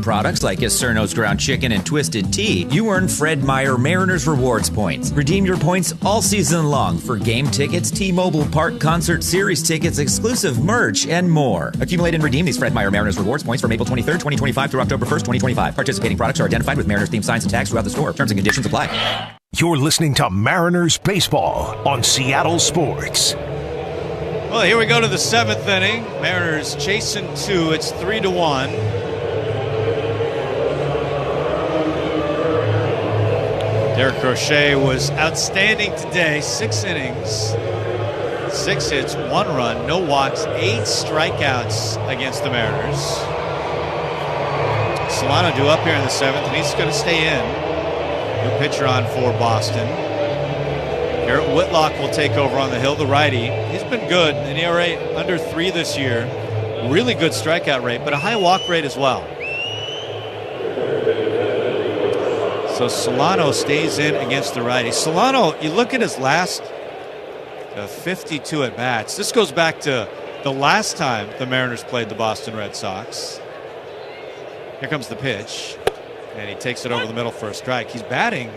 Products like Cerno's ground chicken and twisted tea, you earn Fred Meyer Mariners Rewards points. Redeem your points all season long for game tickets, T-Mobile Park Concert Series tickets, exclusive merch, and more. Accumulate and redeem these Fred Meyer Mariners Rewards points from April 23rd, 2025 through October 1st, 2025. Participating products are identified with Mariners themed signs and tags throughout the store. Terms and conditions apply. You're listening to Mariners Baseball on Seattle Sports. Well, here we go to the 7th inning. Mariners chasing 2. It's 3-1. Derek Crochet was outstanding today. 6 innings, 6 hits, 1 run, no walks, 8 strikeouts against the Mariners. Solano due up here in the 7th, and he's going to stay in. New pitcher on for Boston. Garrett Whitlock will take over on the hill, the righty. He's been good, an ERA under 3 this year. Really good strikeout rate, but a high walk rate as well. So Solano stays in against the righty. Solano, you look at his last 52 at-bats. This goes back to the last time the Mariners played the Boston Red Sox. Here comes the pitch, and he takes it over the middle for a strike. He's batting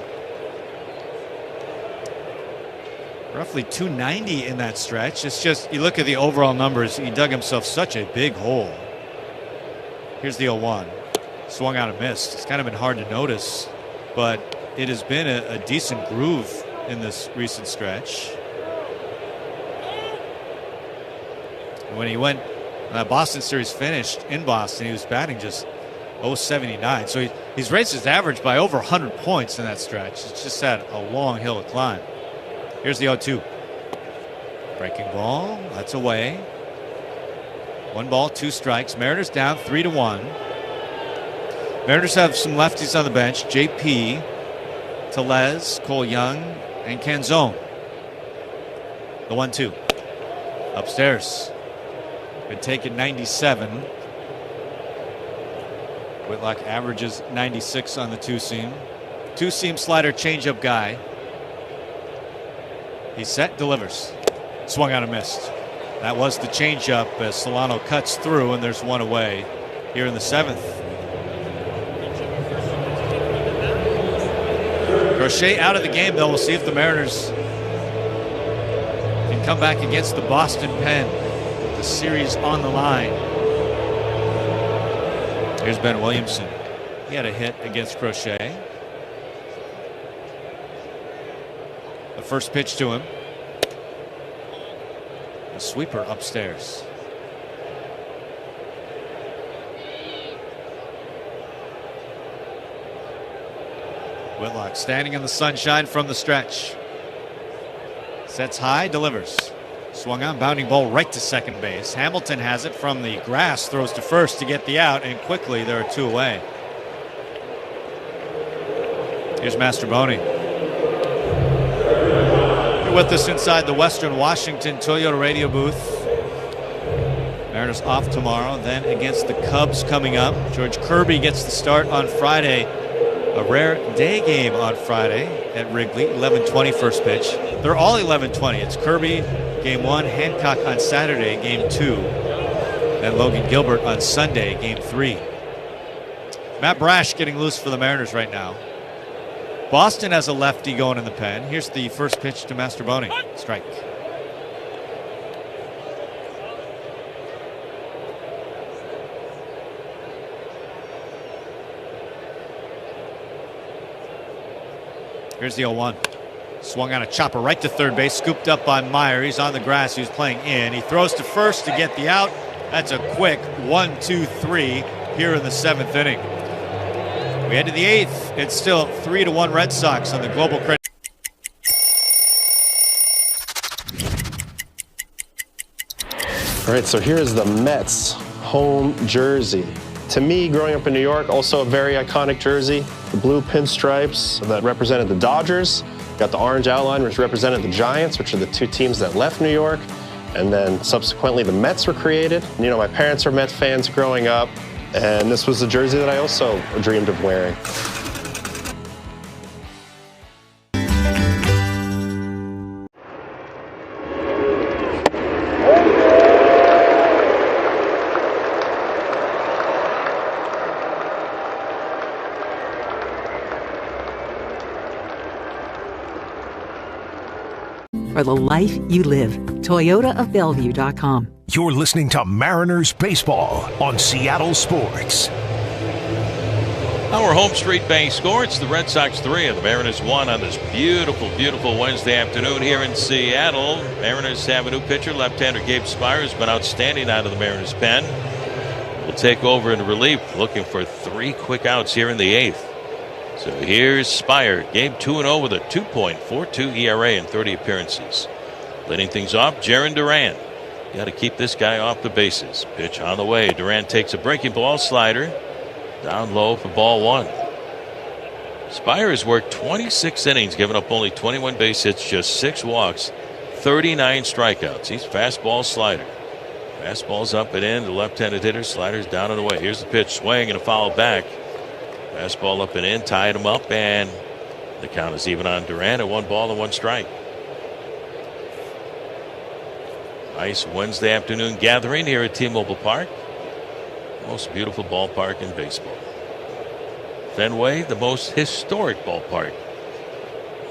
roughly 290 in that stretch. It's just, you look at the overall numbers, he dug himself such a big hole. Here's the 0-1. Swung out and missed. It's kind of been hard to notice, but it has been a decent groove in this recent stretch. When that Boston series finished in Boston, he was batting just .079. So he's raised his average by over 100 points in that stretch. It's just had a long hill to climb. Here's the 0-2. Breaking ball. That's away. 1 ball, 2 strikes. Mariners down 3-1. Mariners have some lefties on the bench. JP, Tellez, Cole Young, and Canzone. The 1-2. Upstairs. Been taken 97. Whitlock averages 96 on the 2-seam. 2-seam slider changeup guy. He's set, delivers. Swung out and missed. That was the changeup as Solano cuts through, and there's 1 away here in the 7th. Crochet out of the game, though. We'll see if the Mariners can come back against the Boston Pen with the series on the line. Here's Ben Williamson. He had a hit against Crochet. The first pitch to him. A sweeper upstairs. Whitlock standing in the sunshine from the stretch. Sets high, delivers. Swung on, bounding ball right to second base. Hamilton has it from the grass, throws to first to get the out, and quickly there are 2 away. Here's Mastroboni. You're with us inside the Western Washington Toyota radio booth. Mariners off tomorrow, then against the Cubs coming up. George Kirby gets the start on Friday. A rare day game on Friday at Wrigley, 11:20 first pitch. They're all 11:20. It's Kirby, game 1, Hancock on Saturday, game 2, and Logan Gilbert on Sunday, game 3. Matt Brash getting loose for the Mariners right now. Boston has a lefty going in the pen. Here's the first pitch to Mastroboni. Strike. Here's the 0-1. Swung on a chopper right to third base, scooped up by Meyer. He's on the grass. He's playing in. He throws to first to get the out. That's a quick 1-2-3 here in the 7th inning. We head to the 8th. It's still 3-1 Red Sox on the Global Credit. All right, so here's the Mets home jersey. To me, growing up in New York, also a very iconic jersey. The blue pinstripes that represented the Dodgers. Got the orange outline, which represented the Giants, which are the 2 teams that left New York. And then subsequently, the Mets were created. You know, my parents were Mets fans growing up, and this was the jersey that I also dreamed of wearing. For the life you live. ToyotaofBellevue.com. You're listening to Mariners Baseball on Seattle Sports. Our Home Street Bank score, it's the Red Sox 3 and the Mariners 1 on this beautiful, beautiful Wednesday afternoon here in Seattle. Mariners have a new pitcher, left-hander Gabe Spire, has been outstanding out of the Mariners pen. Will take over in relief, looking for 3 quick outs here in the 8th. So here's Spire. Gabe 2-0 with a 2.42 ERA in 30 appearances. Leading things off, Jarren Duran. You got to keep this guy off the bases. Pitch on the way. Duran takes a breaking ball slider. Down low for ball 1. Spire has worked 26 innings, giving up only 21 base hits, just 6 walks, 39 strikeouts. He's fastball slider. Fastball's up and in. The left-handed hitter, slider's down and away. Here's the pitch, swing and a foul back. Fastball up and in, tied him up, and the count is even on Duran at 1 ball and 1 strike. Nice Wednesday afternoon gathering here at T-Mobile Park. Most beautiful ballpark in baseball. Fenway, the most historic ballpark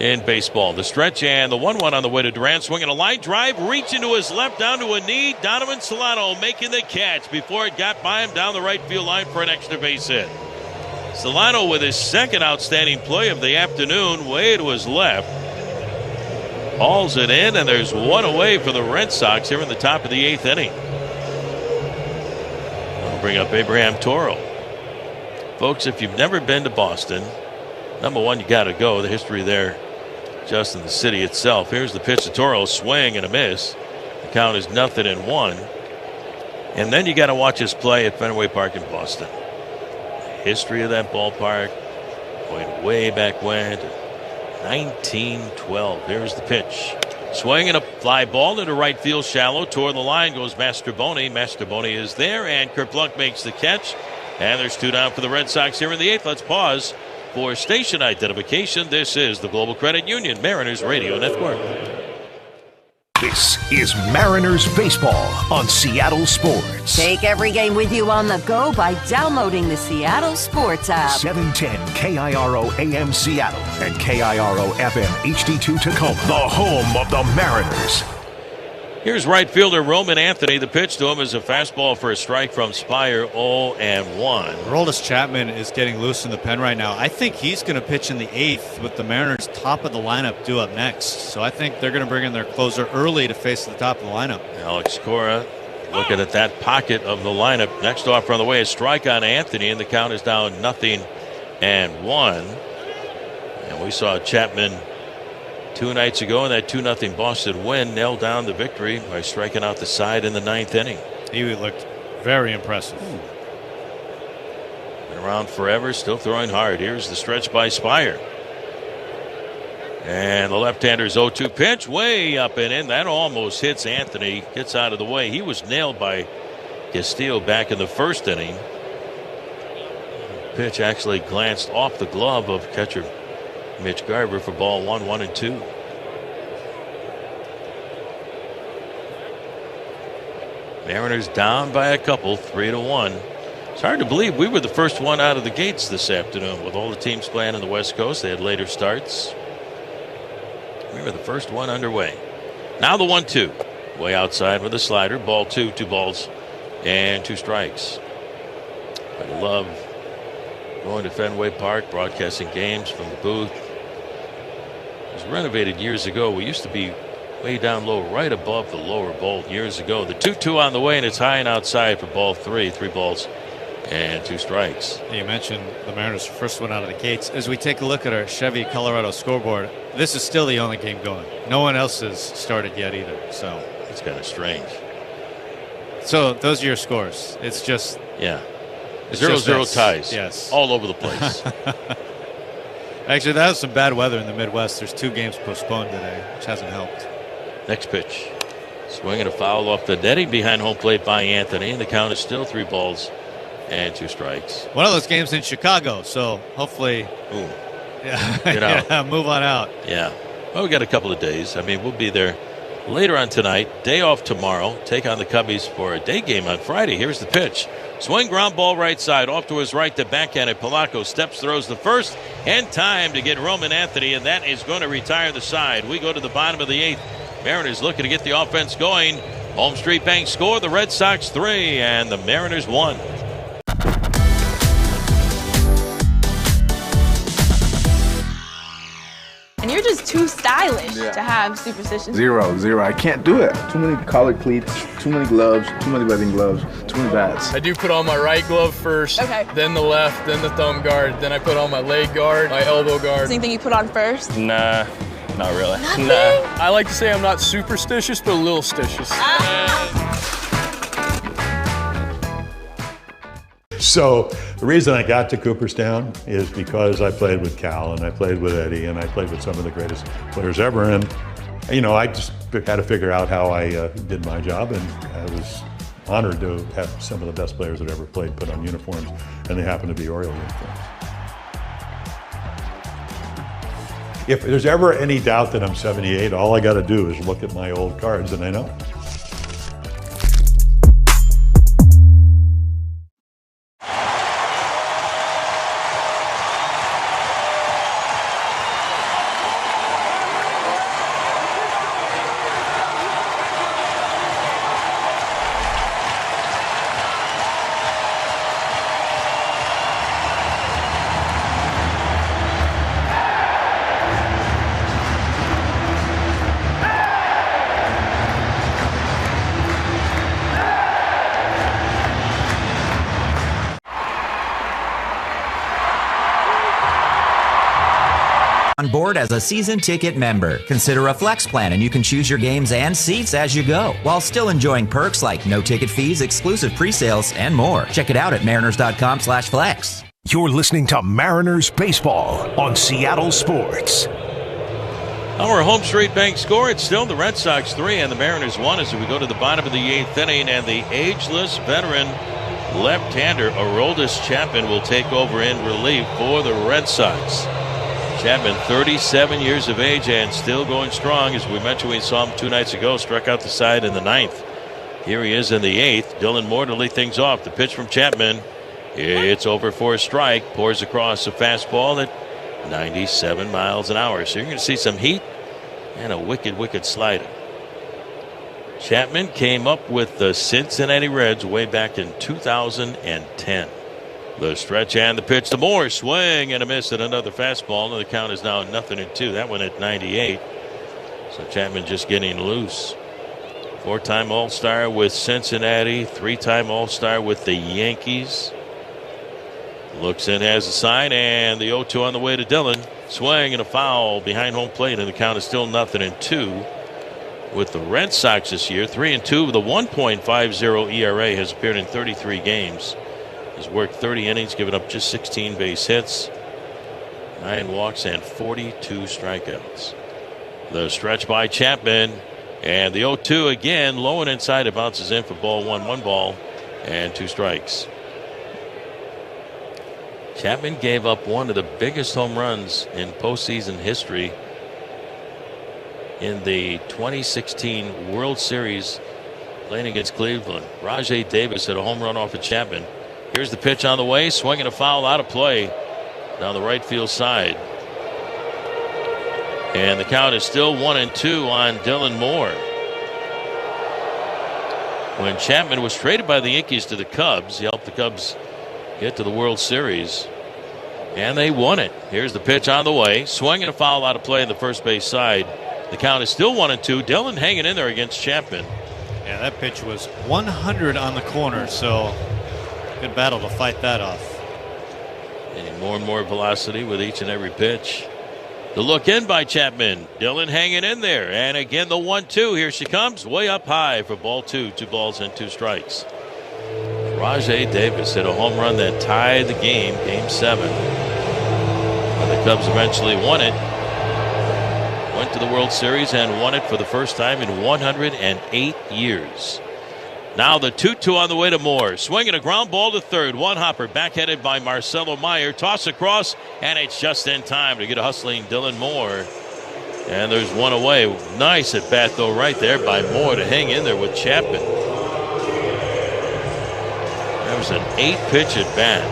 in baseball. The stretch and the 1-1 on the way to Duran. Swinging a line drive, reaching to his left, down to a knee. Donovan Solano making the catch before it got by him down the right field line for an extra base hit. Solano with his second outstanding play of the afternoon, way to his left. Hauls it in, and there's 1 away for the Red Sox here in the top of the 8th inning. Bring up Abraham Toro. Folks, if you've never been to Boston, number one, you got to go. The history there just in the city itself. Here's the pitch to Toro, swing and a miss. The count is 0-1. And then you got to watch us play at Fenway Park in Boston. The history of that ballpark going way back when, 1912. Here's the pitch. Swing and a fly ball into right field shallow. Toward the line goes Mastroboni. Mastroboni is there, and Kerplunk makes the catch. And there's 2 down for the Red Sox here in the 8th. Let's pause for station identification. This is the Global Credit Union Mariners Radio Network. This is Mariners Baseball on Seattle Sports. Take every game with you on the go by downloading the Seattle Sports app. 710 KIRO AM Seattle and KIRO FM HD2 Tacoma, the home of the Mariners. Here's right fielder Roman Anthony. The pitch to him is a fastball for a strike from Spire, 0-1. Aroldis Chapman is getting loose in the pen right now. I think he's going to pitch in the 8th with the Mariners top of the lineup due up next. So I think they're going to bring in their closer early to face the top of the lineup. Alex Cora looking at that pocket of the lineup. Next off on the way, a strike on Anthony, and the count is down 0-1. And we saw Chapman 2 nights ago in that 2-0 Boston win nailed down the victory by striking out the side in the 9th inning. He looked very impressive. Been around forever, still throwing hard. Here's the stretch by Spire. And the left-hander's 0-2 pitch way up and in. That almost hits Anthony. Gets out of the way. He was nailed by Castillo back in the 1st inning. Pitch actually glanced off the glove of catcher Mitch Garver for ball 1, 1-2. Mariners down by a couple, 3-1. It's hard to believe we were the first one out of the gates this afternoon with all the teams playing on the West Coast. They had later starts. We were the first one underway. Now the 1-2. Way outside with a slider. Ball 2, 2 balls and 2 strikes. I love going to Fenway Park, broadcasting games from the booth. It was renovated years ago. We used to be way down low, right above the lower bowl years ago. The 2-2 on the way, and it's high and outside for ball 3. 3 balls and 2 strikes. You mentioned the Mariners' first one out of the gates. As we take a look at our Chevy Colorado scoreboard, this is still the only game going. No one else has started yet either. So it's kind of strange. So those are your scores. It's just 0-0 ties. Yes, all over the place. Actually, that was some bad weather in the Midwest. There's 2 games postponed today, which hasn't helped. Next pitch. Swinging a foul off the netting behind home plate by Anthony, and the count is still 3 balls and 2 strikes. One of those games in Chicago, so hopefully get out. Move on out. Yeah. Well, we got a couple of days. I mean, we'll be there later on tonight. Day off tomorrow. Take on the Cubbies for a day game on Friday. Here's the pitch. Swing, ground ball right side. Off to his right to backhand it. Polanco steps, throws the first, and time to get Roman Anthony, and that is going to retire the side. We go to the bottom of the 8th. Mariners looking to get the offense going. Home Street Bank score, the Red Sox 3 and the Mariners 1. And you're just too stylish to have superstitions. Zero. I can't do it. Too many collared cleats, too many gloves, too many webbing gloves, too many bats. I do put on my right glove first, then the left, then the thumb guard, then I put on my leg guard, my elbow guard. Anything you put on first? Nah, not really. Nothing? Nah. I like to say I'm not superstitious, but a little stitious. So the reason I got to Cooperstown is because I played with Cal and I played with Eddie and I played with some of the greatest players ever. And, I just had to figure out how I did my job, and I was honored to have some of the best players that ever played put on uniforms, and they happen to be Oriole uniforms. If there's ever any doubt that I'm 78, all I got to do is look at my old cards and I know. On board as a season ticket member. Consider a flex plan and you can choose your games and seats as you go, while still enjoying perks like no ticket fees, exclusive pre-sales, and more. Check it out at mariners.com/flex. You're listening to Mariners Baseball on Seattle Sports. Our home straight bank score, it's still the Red Sox 3 and the Mariners 1 as we go to the bottom of the 8th inning, and the ageless veteran left-hander Aroldis Chapman will take over in relief for the Red Sox. Chapman, 37 years of age and still going strong. As we mentioned, we saw him 2 nights ago, struck out the side in the 9th. Here he is in the 8th. Dylan Moore to lead things off. The pitch from Chapman. It's over for a strike. Pours across a fastball at 97 miles an hour. So you're going to see some heat and a wicked slider. Chapman came up with the Cincinnati Reds way back in 2010. The stretch and the pitch to Moore. Swing and a miss at another fastball. And the count is now 0-2. That one at 98. So Chapman just getting loose. 4-time All-Star with Cincinnati. 3-time All-Star with the Yankees. Looks in as a sign, and the 0-2 on the way to Dylan. Swing and a foul behind home plate, and the count is still 0-2. With the Red Sox this year, 3-2 with a 1.50 ERA, has appeared in 33 games. Has worked 30 innings, given up just 16 base hits, 9 walks, and 42 strikeouts. The stretch by Chapman, and the 0-2 again, low and inside. It bounces in for ball 1, 1 ball, and 2 strikes. Chapman gave up one of the biggest home runs in postseason history in the 2016 World Series, playing against Cleveland. Rajai Davis hit a home run off of Chapman. Here's the pitch on the way, swinging a foul out of play down the right field side. And the count is still 1-2 on Dylan Moore. When Chapman was traded by the Yankees to the Cubs, he helped the Cubs get to the World Series, and they won it. Here's the pitch on the way, swinging a foul out of play in the first base side. The count is still 1-2. Dylan hanging in there against Chapman. Yeah, that pitch was 100 on the corner, so good battle to fight that off. And more velocity with each and every pitch. The look in by Chapman. Dylan hanging in there. And again, the 1-2. Here she comes. Way up high for ball 2. 2 balls and 2 strikes. Rajai Davis hit a home run that tied the game, game 7. And the Cubs eventually won it. Went to the World Series and won it for the first time in 108 years. Now the 2-2 on the way to Moore. Swinging a ground ball to third. One hopper backheaded by Marcelo Meyer. Toss across, and it's just in time to get a hustling Dylan Moore. And there's one away. Nice at bat, though, right there by Moore to hang in there with Chapman. That was an 8-pitch at bat.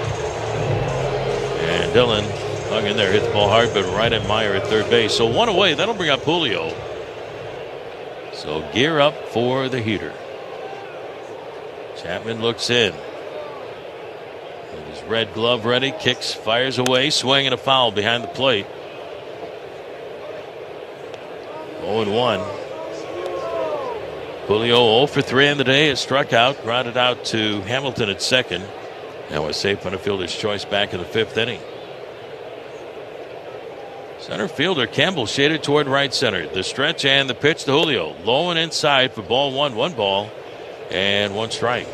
And Dylan hung in there, hit the ball hard, but right at Meyer at third base. So one away. That'll bring up Julio. So gear up for the heater. Chapman looks in. With his red glove ready, kicks, fires away, swinging a foul behind the plate. 0-1. Julio 0 for 3 in the day. Has struck out, grounded out to Hamilton at second. Now a safe on a fielder's choice back in the 5th inning. Center fielder Campbell shaded toward right center. The stretch and the pitch to Julio. Low and inside for ball 1. 1 ball and 1 strike.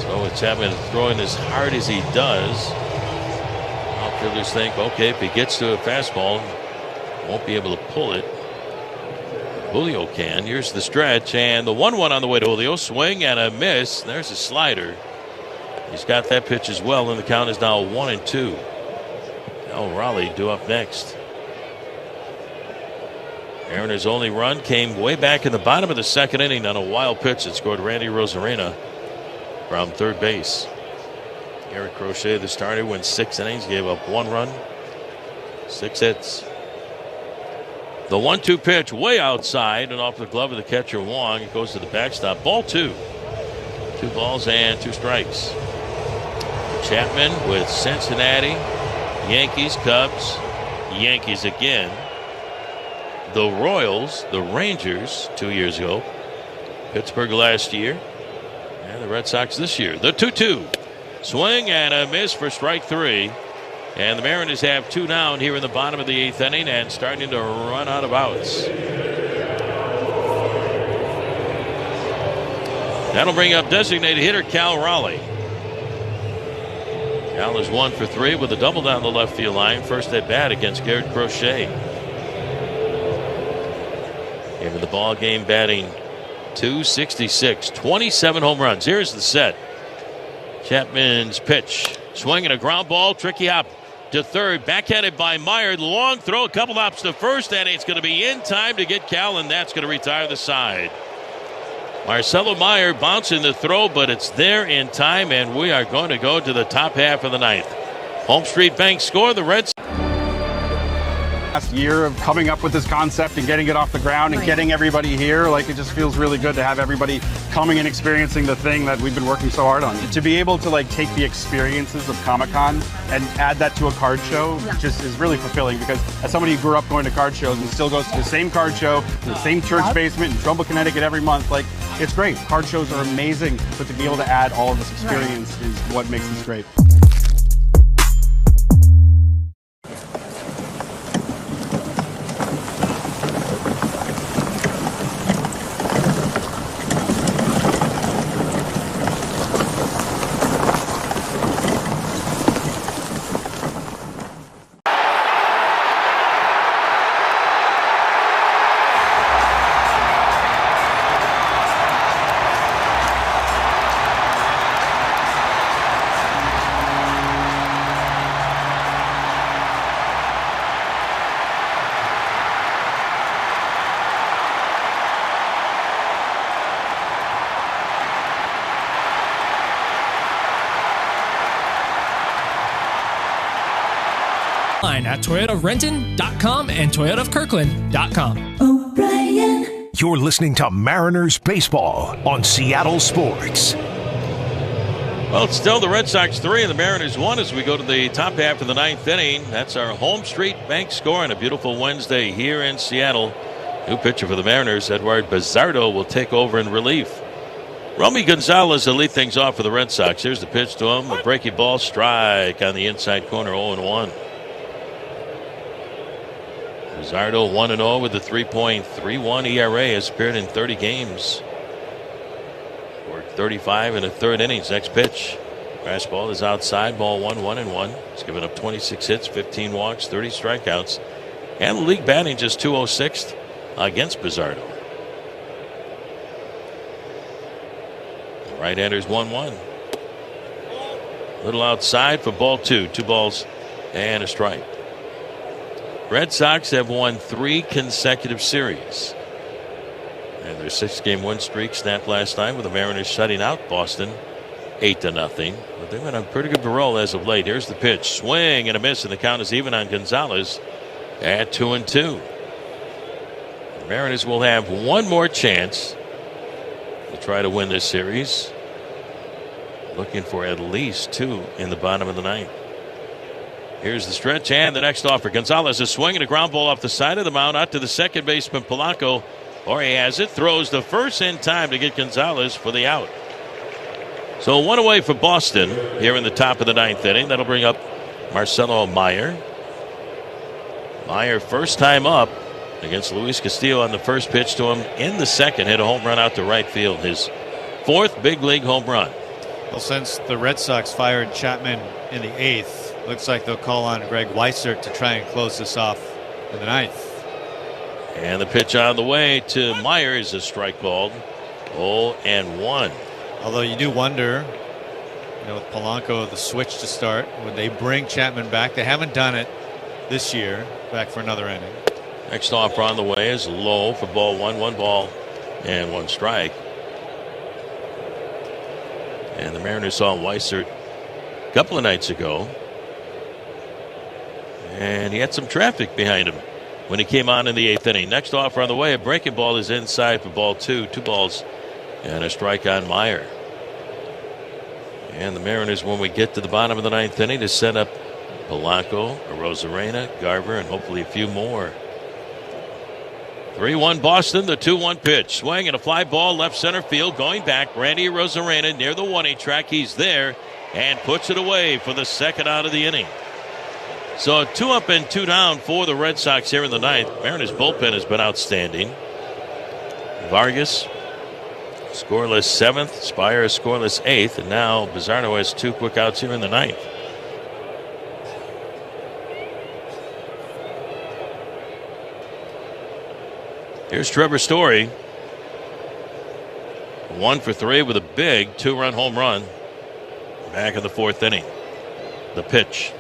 So it's having to throw in as hard as he does. Outfielders think, okay, if he gets to a fastball, won't be able to pull it. Julio can. Here's the stretch and the 1-1 on the way to Julio. Swing and a miss. There's a slider. He's got that pitch as well, and the count is now 1-2. Now Raleigh due up next. Mariners' only run came way back in the bottom of the 2nd inning on a wild pitch that scored Randy Rosarena from third base. Eric Crochet, the starter, went 6 innings, gave up 1 run, 6 hits. The 1-2 pitch way outside and off the glove of the catcher Wong. It goes to the backstop. Ball 2. 2 balls and 2 strikes. Chapman with Cincinnati, Yankees, Cubs, Yankees again. The Royals, the Rangers 2 years ago, Pittsburgh last year, and the Red Sox this year. The 2-2. Swing and a miss for strike 3. And the Mariners have 2 down here in the bottom of the 8th inning and starting to run out of outs. That'll bring up designated hitter Cal Raleigh. Cal is 1 for 3 with a double down the left field line. First at bat against Garrett Crochet. Into the ball game batting .266, 27 home runs. Here's the set. Chapman's pitch. Swinging a ground ball. Tricky hop to third. Backhanded by Meyer. Long throw. A couple hops to first. And it's going to be in time to get Cal. And that's going to retire the side. Marcelo Meyer bouncing the throw, but it's there in time, and we are going to go to the top half of the 9th. Home Street Bank score, the Reds. Last year of coming up with this concept and getting it off the ground and getting everybody here, like, it just feels really good to have everybody coming and experiencing the thing that we've been working so hard on. To be able to, like, take the experiences of Comic-Con and add that to a card show just is really fulfilling, because as somebody who grew up going to card shows and still goes to the same card show in the same church basement in Trumbull, Connecticut every month, like, it's great. Card shows are amazing, but to be able to add all of this experience is what makes this great. At ToyotaRenton.com and ToyotaofKirkland.com. You're listening to Mariners Baseball on Seattle Sports. Well, it's still the Red Sox 3 and the Mariners 1 as we go to the top half of the 9th inning. That's our Home Street Bank score on a beautiful Wednesday here in Seattle. New pitcher for the Mariners, Edward Bizzardo, will take over in relief. Romy Gonzalez will lead things off for the Red Sox. Here's the pitch to him. A breaking ball, strike on the inside corner, 0-1. Bizzardo 1-0 with a 3.31 ERA, has appeared in 30 games. Worked 35 in the 3rd innings. Next pitch. Fastball is outside, ball 1-1-1. He's given up 26 hits, 15 walks, 30 strikeouts. And the league batting just .206 against Bizzardo. Right-hander's 1-1. Little outside for ball 2. 2 balls and a strike. Red Sox have won 3 consecutive series. And their 6-game win streak snapped last night with the Mariners shutting out Boston 8-0. But they've been on a pretty good roll as of late. Here's the pitch. Swing and a miss, and the count is even on Gonzalez at 2-2. The Mariners will have one more chance to try to win this series. Looking for at least 2 in the bottom of the 9th. Here's the stretch and the next offer. Gonzalez is swinging a ground ball off the side of the mound out to the second baseman Polanco. Or he has it. Throws the first in time to get Gonzalez for the out. So one away for Boston here in the top of the ninth inning. That'll bring up Marcelo Meyer. Meyer first time up against Luis Castillo on the first pitch to him in the second. Hit a home run out to right field. His fourth big league home run. Well, since the Red Sox fired Chapman in the eighth, looks like they'll call on Greg Weissert to try and close this off in the ninth. And the pitch on the way to Meyer is a strike called. 0-1. Although you do wonder, with Polanco, the switch to start, would they bring Chapman back? They haven't done it this year. Back for another inning. Next offer on the way is low for ball one. 1 ball and 1 strike. And the Mariners saw Weissert a couple of nights ago. And he had some traffic behind him when he came on in the 8th inning. Next offer on the way, a breaking ball is inside for ball 2. 2 balls and a strike on Meyer. And the Mariners, when we get to the bottom of the 9th inning, to set up Polanco, Arozarena, Garver, and hopefully a few more. 3-1 Boston, the 2-1 pitch. Swing and a fly ball left center field. Going back, Randy Arozarena near the 1-8 track. He's there and puts it away for the second out of the inning. So 2 up and 2 down for the Red Sox here in the 9th. Mariners bullpen has been outstanding. Vargas, scoreless 7th. Spire, scoreless 8th. And now Bizzardo has 2 quick outs here in the 9th. Here's Trevor Story. 1 for 3 with a big 2-run home run. Back in the 4th inning. The pitch.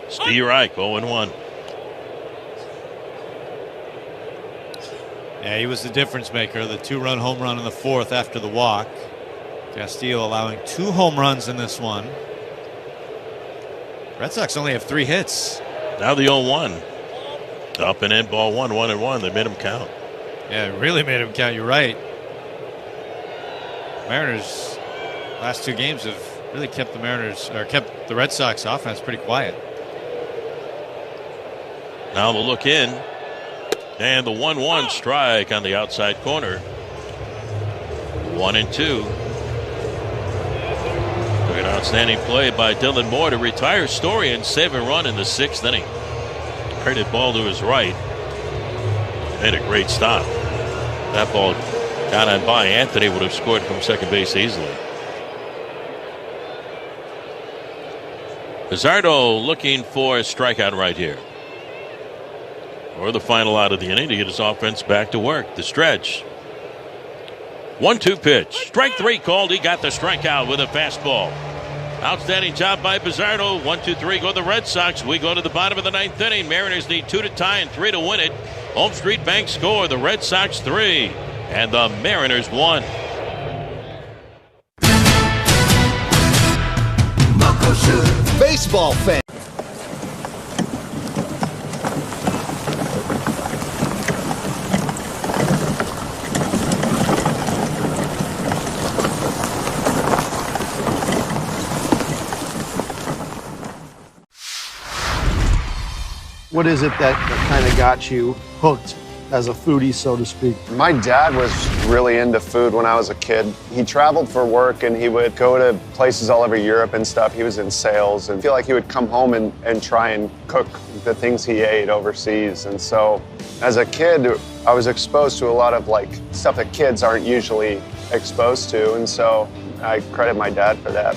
Steve Reich, 0-1. Yeah, he was the difference maker. The 2-run home run in the 4th after the walk. Castillo allowing 2 home runs in this one. Red Sox only have 3 hits. Now the 0-1. Up and in, ball 1, 1-1. They made him count. Yeah, it really made him count. You're right. Mariners last 2 games have really kept the Red Sox offense pretty quiet. Now the look in, and the 1-1 strike on the outside corner. 1-2. Took an outstanding play by Dylan Moore to retire Story and save a run in the 6th inning. Credit ball to his right. Made a great stop. That ball got on by. Anthony would have scored from second base easily. Bizzardo looking for a strikeout right here. Or the final out of the inning to get his offense back to work. The stretch. 1-2 pitch. Strike 3 called. He got the strikeout with a fastball. Outstanding job by Bizzardo. 1-2-3 go the Red Sox. We go to the bottom of the 9th inning. Mariners need 2 to tie and 3 to win it. Home Street Bank score. The Red Sox 3 and the Mariners 1. Baseball fan. What is it that kind of got you hooked as a foodie, so to speak? My dad was really into food when I was a kid. He traveled for work and he would go to places all over Europe and stuff. He was in sales and I feel like he would come home and try and cook the things he ate overseas. And so as a kid, I was exposed to a lot of stuff that kids aren't usually exposed to. And so I credit my dad for that.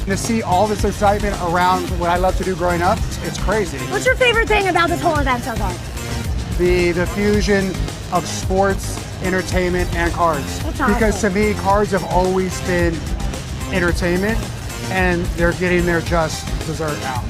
To see all this excitement around what I love to do growing up, it's crazy. What's your favorite thing about this whole event so far? The fusion of sports, entertainment, and cards. That's awesome. Because to me, cards have always been entertainment, and they're getting their just dessert now.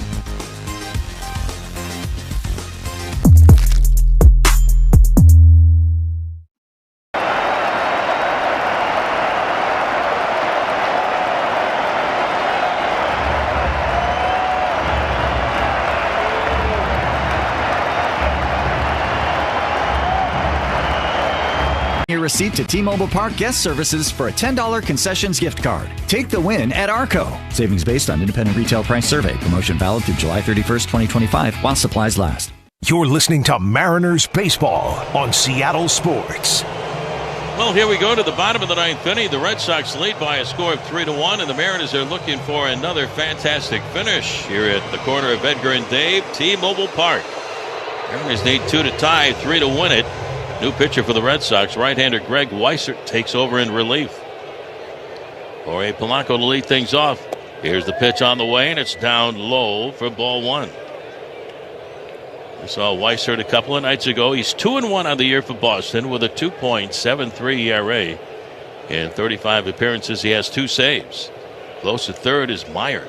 receipt to T-Mobile Park guest services for a $10 concessions gift card. Take the win at Arco. Savings based on independent retail price survey. Promotion valid through July 31st, 2025 while supplies last. You're listening to Mariners Baseball on Seattle Sports. Well, here we go to the bottom of the ninth inning. The Red Sox lead by a score of 3-1, and the Mariners are looking for another fantastic finish here at the corner of Edgar and Dave, T-Mobile Park. Mariners need 2 to tie, 3 to win it. New pitcher for the Red Sox, right-hander Greg Weissert, takes over in relief. Jorge Polanco to lead things off. Here's the pitch on the way, and it's down low for ball 1. We saw Weissert a couple of nights ago. He's 2-1 on the year for Boston with a 2.73 ERA. In 35 appearances, he has 2 saves. Close to third is Meyer.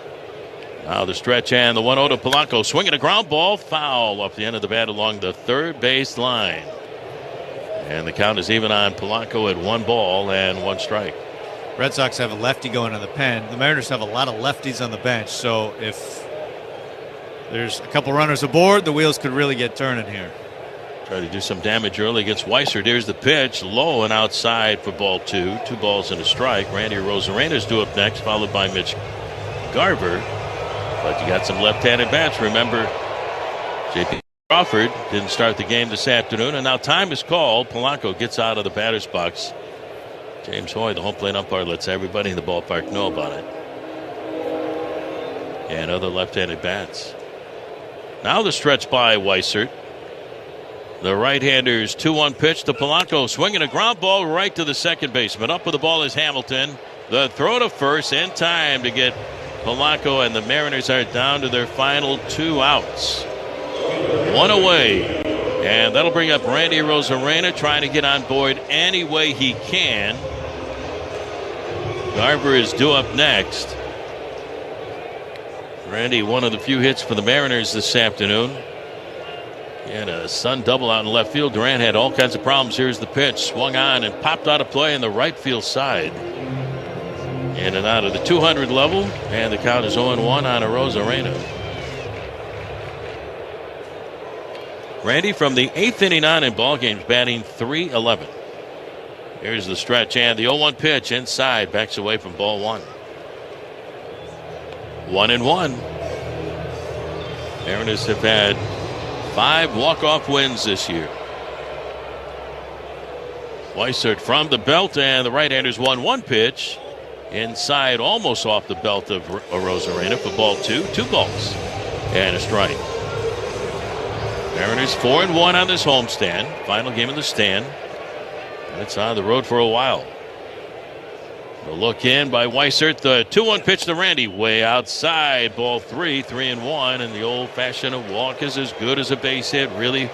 Now the stretch and the 1-0 to Polanco. Swinging a ground ball, foul off the end of the bat along the third base line. And the count is even on Polanco at 1 ball and 1 strike. Red Sox have a lefty going in the pen. The Mariners have a lot of lefties on the bench, so if there's a couple runners aboard, the wheels could really get turning here. Try to do some damage early against Weissert. Here's the pitch, low and outside for ball 2. 2 balls and a strike. Randy Rosarena's due up next, followed by Mitch Garver. But you got some left-handed bats. Remember, J.P. Crawford didn't start the game this afternoon, and now time is called. Polanco gets out of the batter's box. James Hoy, the home plate umpire, lets everybody in the ballpark know about it. And other left-handed bats. Now the stretch by Weissert. The right-hander's 2-1 pitch to Polanco, swinging a ground ball right to the second baseman. Up with the ball is Hamilton. The throw to first in time to get Polanco, and the Mariners are down to their final 2 outs. 1 away. And that'll bring up Randy Rosarena, trying to get on board any way he can. Garver is due up next. Randy, one of the few hits for the Mariners this afternoon. He had a Sun double out in left field. Durant had all kinds of problems. Here's the pitch. Swung on and popped out of play in the right field side. In and out of the 200 level. And the count is 0-1 on a Rosarena. Randy from the 8th inning on in ball games, batting .311. Here's the stretch and the 0-1 pitch inside. Backs away from ball 1. 1-1. Mariners have had 5 walk-off wins this year. Weissert from the belt, and the right-hander's 1-1 pitch inside, almost off the belt of Rosarena for ball 2. 2 balls and a strike. Mariners 4-1 on this homestand. Final game in the stand. And it's on the road for a while. The look in by Weissert. The 2-1 pitch to Randy. Way outside. Ball 3. 3-1. And the old-fashioned walk is as good as a base hit. Really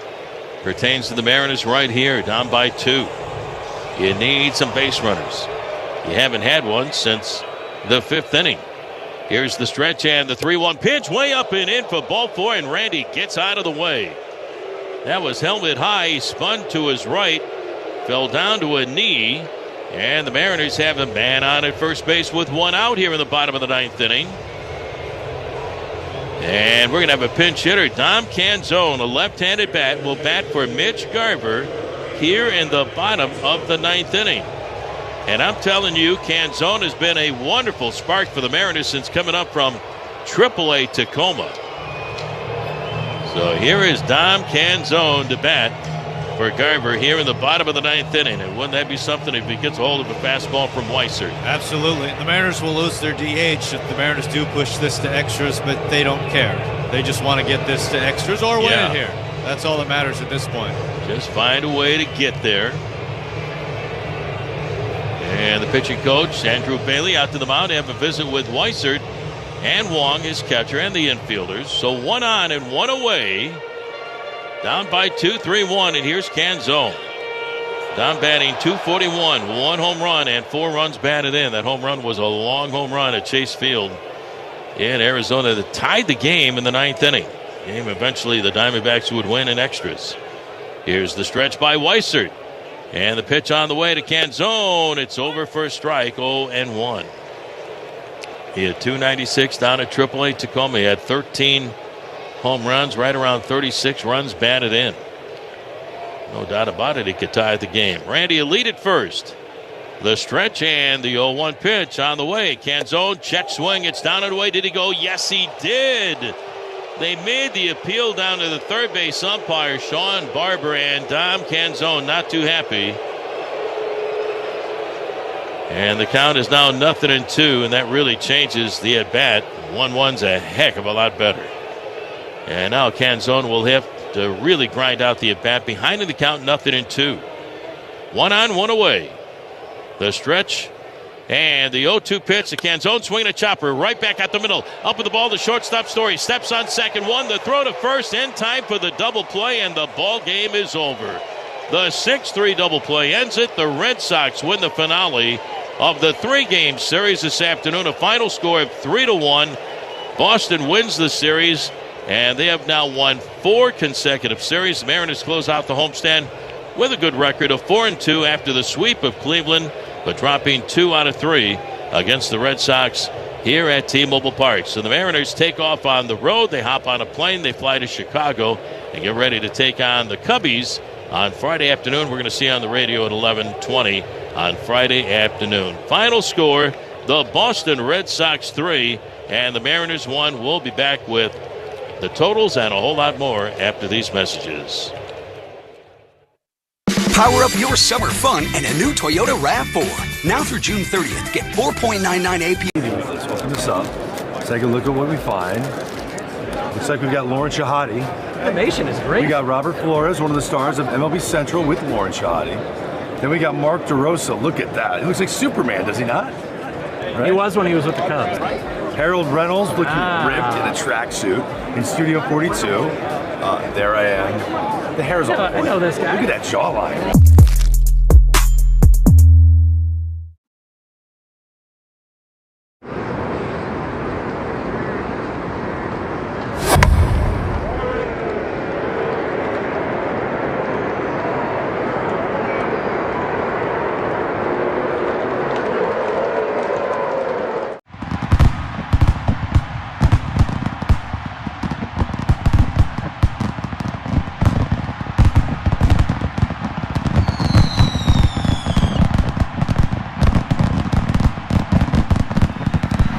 pertains to the Mariners right here. Down by 2. You need some base runners. You haven't had one since the 5th inning. Here's the stretch and the 3-1 pitch. Way up and in for ball 4. And Randy gets out of the way. That was helmet high. He spun to his right. Fell down to a knee. And the Mariners have a man on at first base with 1 out here in the bottom of the 9th inning. And we're going to have a pinch hitter. Dom Canzone, a left-handed bat, will bat for Mitch Garver here in the bottom of the 9th inning. And I'm telling you, Canzone has been a wonderful spark for the Mariners since coming up from AAA Tacoma. So here is Dom Canzone to bat for Garver here in the bottom of the 9th inning. And wouldn't that be something if he gets a hold of a fastball from Weissert? Absolutely. The Mariners will lose their DH if the Mariners do push this to extras, but they don't care. They just want to get this to extras or win it here. That's all that matters at this point. Just find a way to get there. And the pitching coach, Andrew Bailey, out to the mound to have a visit with Weissert and Wong, his catcher, and the infielders. So 1 on and 1 away. Down by 2, 3-1, and here's Canzone. Down batting .241, 1 home run and 4 runs batted in. That home run was a long home run at Chase Field in Arizona that tied the game in the 9th inning. Game eventually the Diamondbacks would win in extras. Here's the stretch by Weissert. And the pitch on the way to Canzone. It's over for a strike, 0-1. He had .296 down at AAA Tacoma. He had 13 home runs, right around 36 runs batted in. No doubt about it, he could tie the game. Randy will lead it first. The stretch and the 0-1 pitch on the way. Canzone, check swing. It's down and away. Did he go? Yes, he did. They made the appeal down to the third base umpire, Sean Barber, and Dom Canzone not too happy. And the count is now 0-2, and that really changes the at-bat. 1-1's a heck of a lot better. And now Canzone will have to really grind out the at-bat. Behind in the count, 0-2. 1 on, 1 away. The stretch and the 0-2 pitch. The Canzone swinging a chopper right back at the middle. Up with the ball, the shortstop Story steps on second. One, the throw to first in time for the double play, and the ball game is over. The 6-3 double play ends it. The Red Sox win the finale of the 3-game series this afternoon. A final score of 3-1. Boston wins the series, and they have now won 4 consecutive series. The Mariners close out the homestand with a good record of 4-2 after the sweep of Cleveland, but dropping 2 out of 3 against the Red Sox here at T-Mobile Park. So the Mariners take off on the road. They hop on a plane. They fly to Chicago and get ready to take on the Cubbies on Friday afternoon. We're going to see on the radio at 11:20 on Friday afternoon. Final score, the Boston Red Sox 3 and the Mariners 1. We'll be back with the totals and a whole lot more after these messages. Power up your summer fun in a new Toyota RAV4. Now through June 30th, get 4.99 APR. Let's open this up. Take a look at what we find. Looks like we've got Lauren Shahadi. Information is great. We got Robert Flores, one of the stars of MLB Central with Lauren Shahadi. Then we got Mark DeRosa. Look at that. He looks like Superman, does he not? Right? He was when he was with the Cubs. Harold Reynolds looking ripped in a tracksuit in Studio 42. There I am. The hair's all I know this guy. Look at that jawline.